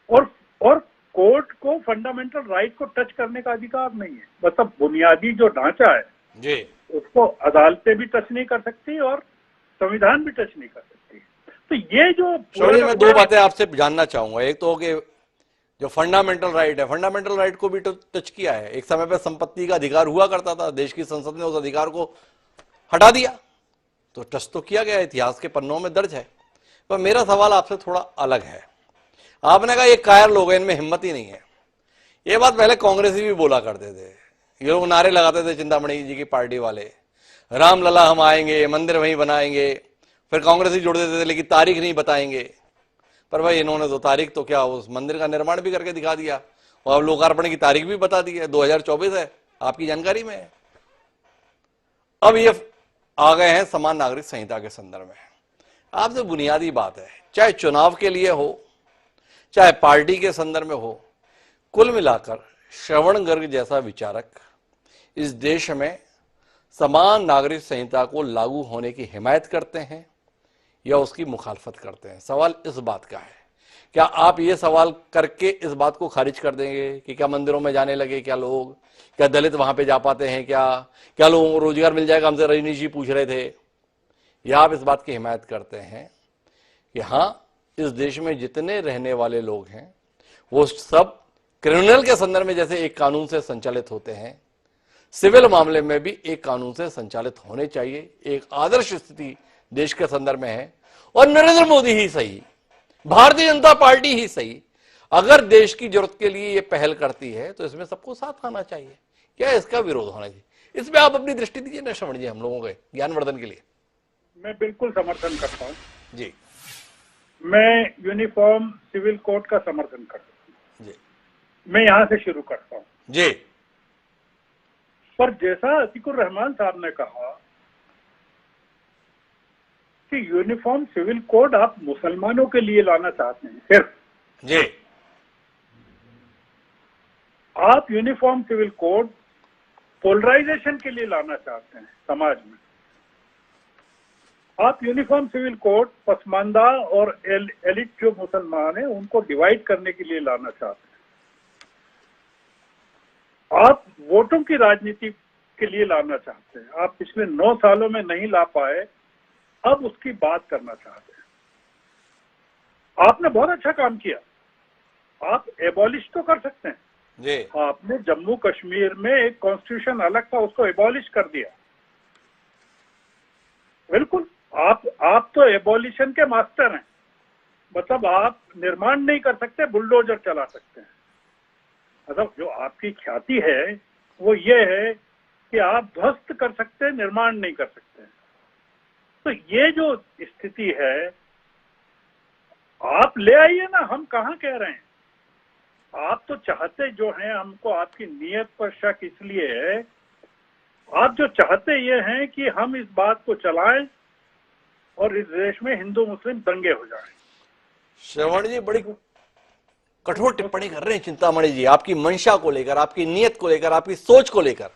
और कोर्ट को फंडामेंटल राइट को टच करने का अधिकार नहीं है। मतलब बुनियादी जो ढांचा है जी, उसको अदालतें भी टच नहीं कर सकती और संविधान भी टच नहीं कर सकती। तो ये जो मैं दो बातें आपसे जानना चाहूंगा। एक तो कि जो फंडामेंटल राइट है, फंडामेंटल राइट को भी टच किया है। एक समय पर संपत्ति का अधिकार हुआ करता था, देश की संसद ने उस अधिकार को हटा दिया, तो टच तो किया गया, इतिहास के पन्नों में दर्ज है। पर मेरा सवाल आपसे थोड़ा अलग है। आपने कहा ये कायर लोग हैं, इनमें हिम्मत ही नहीं है। ये बात पहले कांग्रेसी भी बोला करते थे। ये लोग नारे लगाते थे, चिंतामणि जी की पार्टी वाले, राम लला हम आएंगे, मंदिर वहीं बनाएंगे। फिर कांग्रेसी जोड़ देते थे लेकिन तारीख नहीं बताएंगे। पर भाई इन्होंने तो तारीख तो क्या, उस मंदिर का निर्माण भी करके दिखा दिया और अब लोकार्पण की तारीख भी बता दी है, 2024 है, आपकी जानकारी में है। अब ये आ गए हैं समान नागरिक संहिता के संदर्भ में। आपसे बुनियादी बात है, चाहे चुनाव के लिए हो चाहे पार्टी के संदर्भ में हो, कुल मिलाकर श्रवण गर्ग जैसा विचारक इस देश में समान नागरिक संहिता को लागू होने की हिमायत करते हैं या उसकी मुखालफत करते हैं? सवाल इस बात का है। क्या आप ये सवाल करके इस बात को खारिज कर देंगे कि क्या मंदिरों में जाने लगे क्या लोग, क्या दलित वहां पे जा पाते हैं, क्या लोगों को रोजगार मिल जाएगा? हमसे रजनीश जी पूछ रहे थे। या आप इस बात की हिमायत करते हैं कि हाँ, इस देश में जितने रहने वाले लोग हैं वो सब क्रिमिनल के संदर्भ में जैसे एक कानून से संचालित होते हैं, सिविल मामले में भी एक कानून से संचालित होने चाहिए। एक आदर्श स्थिति देश के संदर्भ में है और नरेंद्र मोदी ही सही, भारतीय जनता पार्टी ही सही, अगर देश की जरूरत के लिए ये पहल करती है तो इसमें सबको साथ आना चाहिए। क्या इसका विरोध होना चाहिए? इसमें आप अपनी दृष्टि दीजिए ना श्रवण जी, हम लोगों के ज्ञानवर्धन के लिए। मैं बिल्कुल समर्थन करता हूँ जी। मैं यूनिफॉर्म सिविल कोड का समर्थन करता हूँ जी। मैं यहां से शुरू करता हूँ जी। पर जैसा अतीकुर रहमान साहब ने कहा कि यूनिफॉर्म सिविल कोड आप मुसलमानों के लिए लाना चाहते हैं सिर्फ जी, आप यूनिफॉर्म सिविल कोड पोलराइजेशन के लिए लाना चाहते हैं समाज में। आप यूनिफॉर्म सिविल कोड पसमानदा और एलिट जो मुसलमान हैं उनको डिवाइड करने के लिए लाना चाहते हैं। आप वोटों की राजनीति के लिए लाना चाहते हैं। आप पिछले 9 सालों में नहीं ला पाए, अब उसकी बात करना चाहते हैं। आपने बहुत अच्छा काम किया, आप एबॉलिश तो कर सकते हैं जी। आपने जम्मू कश्मीर में एक कॉन्स्टिट्यूशन अलग था, उसको एबॉलिश कर दिया। बिल्कुल, आप तो एबॉलिशन के मास्टर हैं। मतलब आप निर्माण नहीं कर सकते, बुलडोजर चला सकते हैं। मतलब जो आपकी ख्याति है वो ये है कि आप ध्वस्त कर सकते हैं, निर्माण नहीं कर सकते। तो ये जो स्थिति है, आप ले आइए ना, हम कहाँ कह रहे हैं। आप तो चाहते जो हैं, हमको आपकी नीयत पर शक इसलिए है, आप जो चाहते ये हैं कि हम इस बात को चलाएं और इस देश में हिंदू मुस्लिम दंगे हो जाएं। श्रवण जी बड़ी कठोर टिप्पणी कर रहे हैं चिंतामणि जी, आपकी मंशा को लेकर, आपकी नीयत को लेकर, आपकी सोच को लेकर।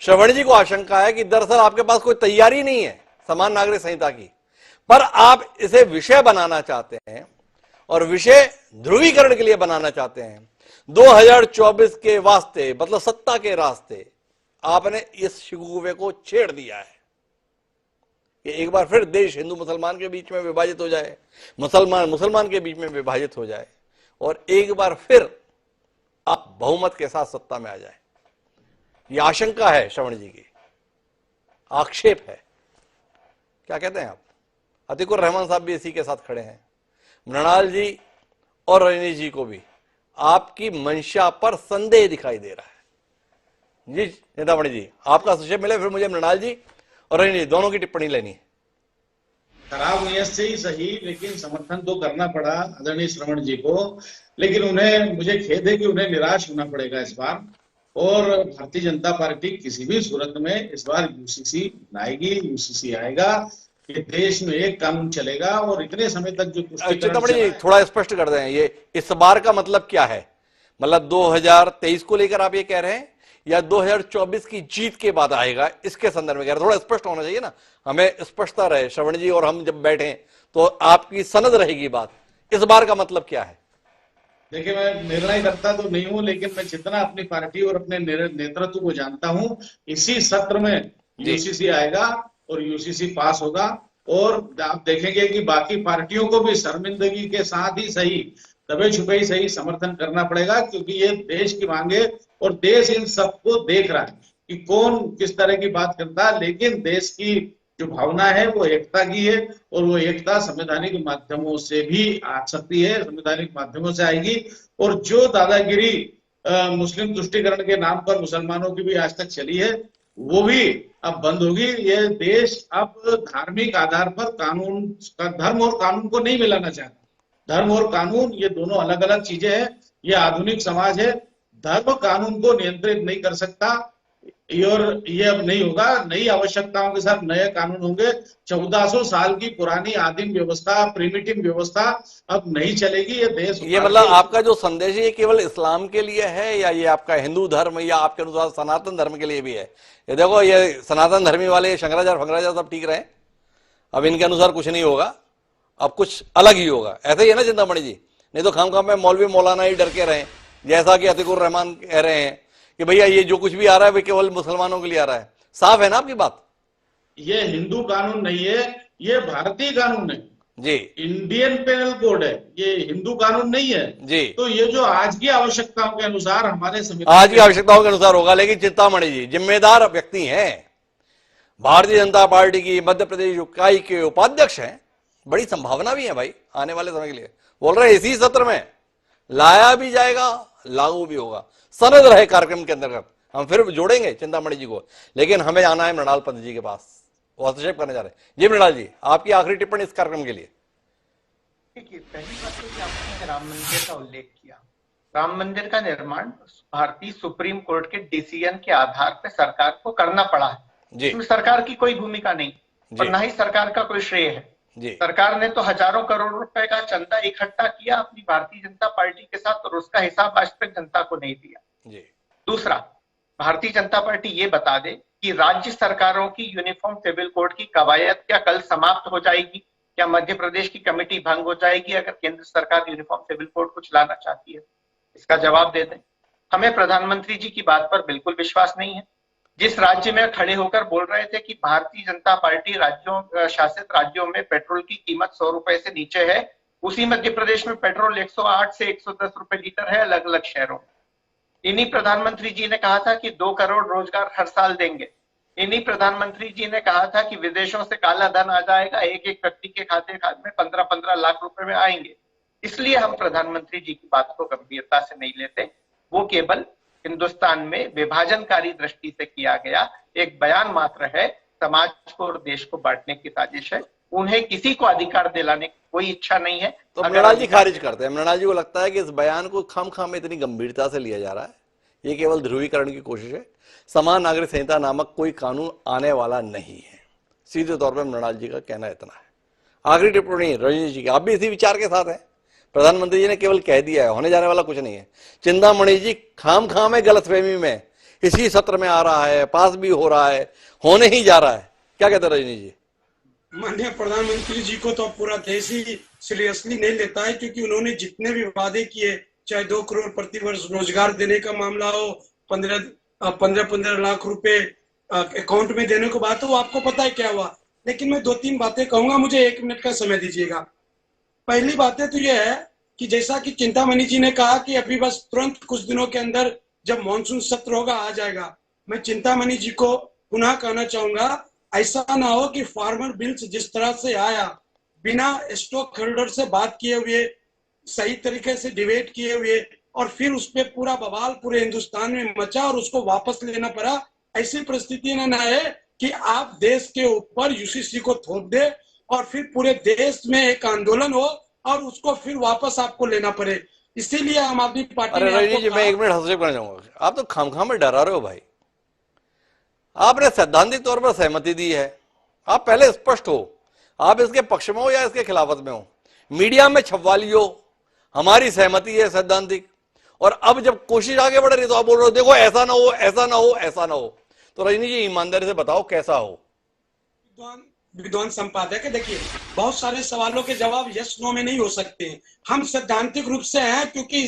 श्रवण जी को आशंका है कि दरअसल आपके पास कोई तैयारी नहीं है समान नागरिक संहिता की, पर आप इसे विषय बनाना चाहते हैं और विषय ध्रुवीकरण के लिए बनाना चाहते हैं। 2024 के वास्ते, मतलब सत्ता के रास्ते, आपने इस शिकवे को छेड़ दिया है कि एक बार फिर देश हिंदू मुसलमान के बीच में विभाजित हो जाए, मुसलमान मुसलमान के बीच में विभाजित हो जाए और एक बार फिर आप बहुमत के साथ सत्ता में आ जाए। यह आशंका है श्रवण जी की, आक्षेप है। क्या कहते हैं आप? अतिकुर रहमान साहब भी इसी के साथ खड़े हैं। मृणाल जी और रजनीश जी को भी आपकी मंशा पर संदेह दिखाई दे रहा है। जी चिंतामणि जी, आपका संक्षेप मिले, फिर मुझे मृणाल जी और रजनीश जी दोनों की टिप्पणी लेनी है। खराब नीयत से ही सही, लेकिन समर्थन तो करना पड़ा आदरणीय श्रवण जी को। लेकिन उन्हें, मुझे खेद है कि उन्हें निराश होना पड़ेगा इस बार। और भारतीय जनता पार्टी किसी भी सूरत में इस बार यूसीसी लाएगी, यूसीसी आएगा, ये देश में एक कानून चलेगा। और इतने समय तक जो चिंतामणि जी थोड़ा स्पष्ट कर दें, ये इस बार का मतलब क्या है? मतलब 2023 को लेकर आप ये कह रहे हैं या 2024 की जीत के बाद आएगा, इसके संदर्भ में कह रहे हैं? थोड़ा स्पष्ट होना चाहिए ना, हमें स्पष्टता रहे। श्रवण जी और हम जब बैठे तो आपकी सनद रहेगी बात। इस बार का मतलब क्या है? देखिए, मैं निर्णय करता तो नहीं हूं, लेकिन मैं जितना अपनी पार्टी और अपने नेतृत्व को जानता हूं, इसी सत्र में यूसीसी आएगा और यूसीसी पास होगा। और आप देखेंगे कि बाकी पार्टियों को भी शर्मिंदगी के साथ ही सही, दबे छुपे ही सही समर्थन करना पड़ेगा, क्योंकि ये देश की मांगे और देश इन सबको देख रहा है कि कौन किस तरह की बात करता है। लेकिन देश की जो भावना है वो एकता की है, और वो एकता संवैधानिक माध्यमों से भी आ सकती है, संवैधानिक माध्यमों से आएगी। और जो दादागिरी मुस्लिम तुष्टीकरण के नाम पर मुसलमानों की भी आज तक चली है, वो भी अब बंद होगी। ये देश अब धार्मिक आधार पर कानून, धर्म और कानून को नहीं मिलाना चाहता। धर्म और कानून ये दोनों अलग अलग चीजें हैं। ये आधुनिक समाज है, धर्म कानून को नियंत्रित नहीं कर सकता, और ये अब नहीं होगा। नई आवश्यकताओं के साथ नए कानून होंगे। 1400 साल की पुरानी आदिम व्यवस्था, प्रिमिटिव व्यवस्था अब नहीं चलेगी। ये देश, ये मतलब आपका जो संदेश है ये केवल इस्लाम के लिए है या ये आपका हिंदू धर्म या आपके अनुसार सनातन धर्म के लिए भी है? ये देखो, ये सनातन धर्मी वाले शंकराचार्य फंकराचार्य सब ठीक रहे, अब इनके अनुसार कुछ नहीं होगा, अब कुछ अलग ही होगा। ऐसा ही है ना चिंतामणि जी? नहीं तो खाम में मौलवी मौलाना ही डर के रहे, जैसा कि अतिकुर रहमान कह रहे हैं कि भैया ये जो कुछ भी आ रहा है वो केवल मुसलमानों के लिए आ रहा है। साफ है ना आपकी बात? ये हिंदू कानून नहीं है, ये भारतीय कानून है जी, इंडियन पेनल कोड है, ये हिंदू कानून नहीं है जी। तो ये जो आज की आवश्यकताओं के अनुसार हमारे आज की आवश्यकताओं के अनुसार होगा। लेकिन चिंतामणि जी जिम्मेदार व्यक्ति हैं, भारतीय जनता पार्टी की मध्य प्रदेश इकाई के उपाध्यक्ष हैं, बड़ी संभावना भी है भाई आने वाले समय के लिए। बोल रहे हैं इसी सत्र में लाया भी जाएगा, लागू भी होगा। सनद रहे कार्यक्रम के अंतर्गत, हम फिर जोड़ेंगे चिंतामणि जी को, लेकिन हमें आना है मृणाल पंत जी के पास, वो हस्तक्षेप करने जा रहे हैं। जी मृणाल जी, आपकी आखिरी टिप्पणी इस कार्यक्रम के लिए। देखिए, पहली बात तो कि आपने राम मंदिर का उल्लेख किया। राम मंदिर का निर्माण भारतीय सुप्रीम कोर्ट के डिसीजन के आधार पर सरकार को करना पड़ा है। इसमें सरकार की कोई भूमिका नहीं और न ही सरकार का कोई श्रेय है। सरकार ने तो हजारों करोड़ रुपए का चंदा इकट्ठा किया अपनी भारतीय जनता पार्टी के साथ, और उसका हिसाब आज तक जनता को नहीं दिया। दूसरा, भारतीय जनता पार्टी ये बता दे कि राज्य सरकारों की यूनिफॉर्म सिविल कोड की कवायद क्या कल समाप्त हो जाएगी? क्या मध्य प्रदेश की कमेटी भंग हो जाएगी अगर केंद्र सरकार यूनिफॉर्म सिविल कोड कुछ लाना चाहती है? इसका जवाब दे दें। हमें प्रधानमंत्री जी की बात पर बिल्कुल विश्वास नहीं है। जिस राज्य में खड़े होकर बोल रहे थे कि भारतीय जनता पार्टी शासित राज्यों में पेट्रोल की कीमत 100 रुपए से नीचे है, उसी मध्य प्रदेश में पेट्रोल 108 से 110 रुपए लीटर है अलग अलग शहरों में। इन्हीं प्रधानमंत्री जी ने कहा था कि 2 करोड़ रोजगार हर साल देंगे। इन्हीं प्रधानमंत्री जी ने कहा था कि विदेशों से काला धन आ जाएगा, एक एक व्यक्ति के खाते में 15-15 लाख रुपए में आएंगे। इसलिए हम प्रधानमंत्री जी की बात को गंभीरता से नहीं लेते। वो केवल हिंदुस्तान में विभाजनकारी दृष्टि से किया गया एक बयान मात्र है। समाज को और देश को बांटने की साजिश है। उन्हें किसी को अधिकार दिलाने की कोई इच्छा नहीं है। तो मृणाल जी खारिज करते हैं। मृणाल जी को लगता है कि इस बयान को खाम में इतनी गंभीरता से लिया जा रहा है, ये केवल ध्रुवीकरण की कोशिश है। समान नागरिक संहिता नामक कोई कानून आने वाला नहीं है। सीधे तौर पर मृणाल जी का कहना इतना है। आखिरी टिप्पणी रजनी जी की, आप भी इसी विचार के साथ हैं। प्रधानमंत्री जी ने केवल कह दिया है, होने जाने वाला कुछ नहीं है। चिंतामणि जी खाम में गलतफहमी में इसी सत्र में आ रहा है, पास भी हो रहा है, होने ही जा रहा है। क्या कहते हैं रजनी जी? माननीय प्रधानमंत्री जी को तो पूरा देश ही सीरियसली नहीं लेता है, क्योंकि उन्होंने जितने भी वादे किए, चाहे 2 करोड़ प्रतिवर्ष रोजगार देने का मामला हो, 15 लाख रुपए अकाउंट में देने को बात हो, वो आपको पता है क्या हुआ। लेकिन मैं 2-3 बातें कहूंगा, मुझे 1 मिनट का समय दीजिएगा। पहली बातें तो यह है कि जैसा कि चिंतामणि जी ने कहा कि अभी बस तुरंत कुछ दिनों के अंदर जब मानसून सत्र होगा आ जाएगा। मैं चिंतामणि जी को पुनः कहना चाहूंगा, ऐसा ना हो कि फार्मर बिल्स जिस तरह से आया, बिना स्टॉक होल्डर से बात किए हुए, सही तरीके से डिबेट किए हुए, और फिर उस पर पूरा बवाल पूरे हिंदुस्तान में मचा और उसको वापस लेना पड़ा। ऐसी परिस्थिति ना है कि आप देश के ऊपर यूसीसी को थोप दे और फिर पूरे देश में एक आंदोलन हो और उसको फिर वापस आपको लेना पड़े। इसीलिए आम आदमी पार्टी ने रजनी जी, मैं 1 मिनट हस्तक्षेप करना चाहूंगा। आप तो खाम में डरा रहे हो भाई। आपने सैद्धांतिक तौर पर सहमति दी है, आप पहले स्पष्ट हो, आप इसके पक्ष में हो या इसके खिलाफत में हो। मीडिया में छपवा लियो हमारी सहमति है सैद्धांतिक, और अब जब कोशिश आगे बढ़ रही तो आप बोल रहे हो देखो ऐसा ना हो, ऐसा ना हो, ऐसा ना हो। तो रजनी जी ईमानदारी से बताओ कैसा हो। विद्वान संपादक है, देखिए बहुत सारे सवालों के जवाब यस नो में नहीं हो सकते। हम सैद्धांतिक रूप से हैं क्योंकि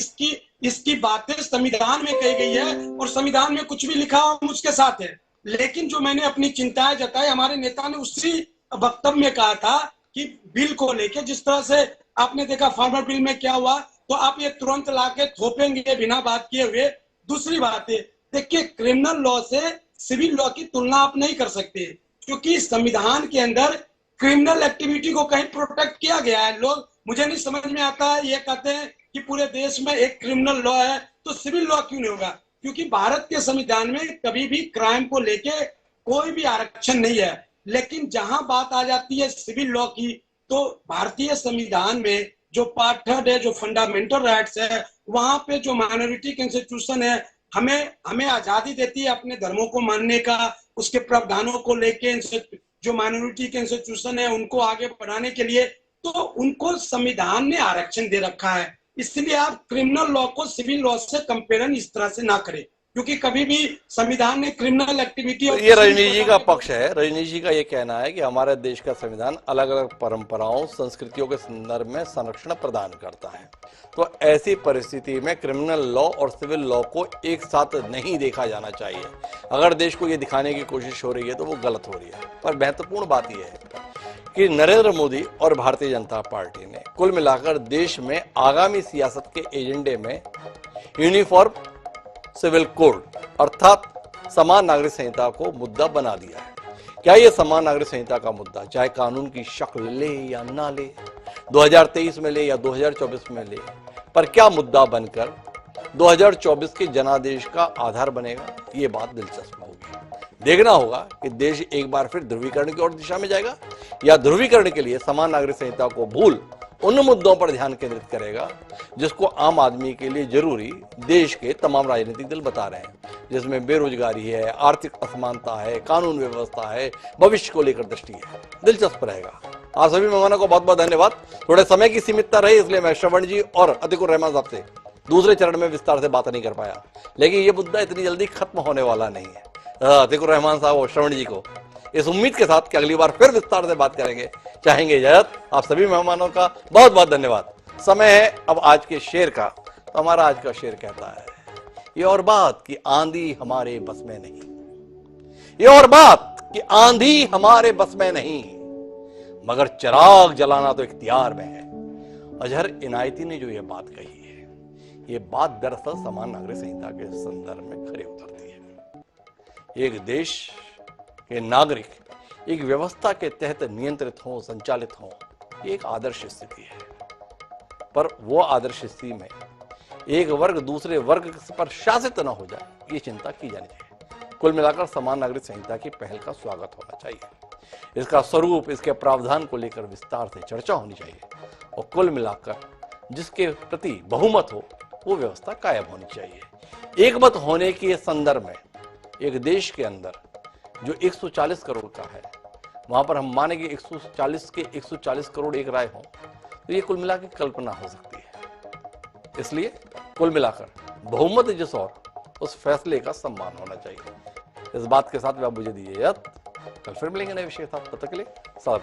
इसकी बातें संविधान में कही गई है और संविधान में कुछ भी लिखा हो हम उसके साथ है। लेकिन जो मैंने अपनी चिंताएं जताई, हमारे नेता ने उसी वक्तव्य में कहा था कि बिल को लेके जिस तरह से आपने देखा फार्मर बिल में क्या हुआ, तो आप ये तुरंत लाके थोपेंगे बिना बात किए हुए। दूसरी बात है, देखिए क्रिमिनल लॉ से सिविल लॉ की तुलना आप नहीं कर सकते, क्योंकि संविधान के अंदर क्रिमिनल एक्टिविटी को कहीं प्रोटेक्ट किया गया है। लोग मुझे नहीं समझ में आता है, ये कहते हैं कि पूरे देश में एक क्रिमिनल लॉ है तो सिविल लॉ क्यों नहीं होगा? क्योंकि भारत के संविधान में कभी भी क्राइम को लेके कोई भी आरक्षण नहीं है। लेकिन जहां बात आ जाती है सिविल लॉ की, तो भारतीय संविधान में जो पार्ट 3 है, जो फंडामेंटल राइट्स है, वहां पे जो माइनॉरिटी कॉन्स्टिट्यूशन है, हमें आजादी देती है अपने धर्मों को मानने का, उसके प्रावधानों को लेके जो माइनॉरिटी के इंस्टीट्यूशन है उनको आगे बढ़ाने के लिए, तो उनको संविधान ने आरक्षण दे रखा है। इसलिए आप क्रिमिनल लॉ को सिविल लॉ से कंपेरिजन इस तरह से ना करें, क्योंकि कभी भी संविधान ने क्रिमिनल एक्टिविटी। ये रजनी जी का पक्ष है। रजनी जी का ये कहना है कि हमारे देश का संविधान अलग अलग परंपराओं, संस्कृतियों के संदर्भ में संरक्षण प्रदान करता है। तो ऐसी परिस्थिति में क्रिमिनल लॉ और सिविल लॉ को एक साथ नहीं देखा जाना चाहिए। अगर देश को ये दिखाने की कोशिश हो रही है तो वो गलत हो रही है। पर महत्वपूर्ण बात यह है कि नरेंद्र मोदी और भारतीय जनता पार्टी ने कुल मिलाकर देश में आगामी सियासत के एजेंडे में यूनिफॉर्म सिविल कोड अर्थात समान नागरिक संहिता को मुद्दा बना दिया है। क्या यह समान नागरिक संहिता का मुद्दा चाहे कानून की शक्ल ले या ना ले, 2023 में ले या 2024 में ले, पर क्या मुद्दा बनकर 2024 के जनादेश का आधार बनेगा, ये बात दिलचस्प होगी। देखना होगा कि देश एक बार फिर ध्रुवीकरण की ओर दिशा में जाएगा या ध्रुवीकरण के लिए समान नागरिक संहिता को भूल उन मुद्दों पर ध्यान केंद्रित करेगा जिसको आम आदमी के लिए जरूरी देश के तमाम राजनीतिक दल बता रहे हैं, जिसमें बेरोजगारी है, आर्थिक असमानता है, कानून व्यवस्था है, भविष्य को लेकर दृष्टि है। दिलचस्प रहेगा। आप सभी मेहमानों को बहुत बहुत धन्यवाद। थोड़े समय की सीमितता रही इसलिए मैं श्रवण जी और अतिकुर रहमान साहब से दूसरे चरण में विस्तार से बात नहीं कर पाया, लेकिन यह मुद्दा इतनी जल्दी खत्म होने वाला नहीं है। अतीकुर रहमान साहब और श्रवण जी को, इस उम्मीद के साथ कि अगली बार फिर विस्तार से बात करेंगे। चाहेंगे इजाजत, आप सभी मेहमानों का बहुत बहुत धन्यवाद। समय है अब आज के शेर का। तो हमारा आज का शेर कहता है, ये और बात कि आंधी हमारे बस में नहीं, ये और बात कि आंधी हमारे बस में नहीं, मगर चिराग जलाना तो इख्तियार में है। अजहर इनायती ने जो ये बात कही है, ये बात दरअसल समान नागरिक संहिता के संदर्भ में खरी उतरती है। एक देश के नागरिक एक व्यवस्था के तहत नियंत्रित हो, संचालित हो, ये एक आदर्श स्थिति है। पर वो आदर्श स्थिति में एक वर्ग दूसरे वर्ग पर शासित न हो जाए, ये चिंता की जानी चाहिए। कुल मिलाकर समान नागरिक संहिता की पहल का स्वागत होना चाहिए। इसका स्वरूप, इसके प्रावधान को लेकर विस्तार से चर्चा होनी चाहिए और कुल मिलाकर जिसके प्रति बहुमत हो वो व्यवस्था कायम होनी चाहिए। एकमत होने के संदर्भ में एक देश के अंदर जो 140 करोड़ का है, वहां पर हम माने कि 140 के 140 करोड़ एक राय हो, तो ये कुल मिलाकर कल्पना हो सकती है। इसलिए कुल मिलाकर बहुमत जिस और उस फैसले का सम्मान होना चाहिए। इस बात के साथ आप मुझे दीजिए, कल फिर मिलेंगे नए विषय के साथ। तब तक के लिए सलाम।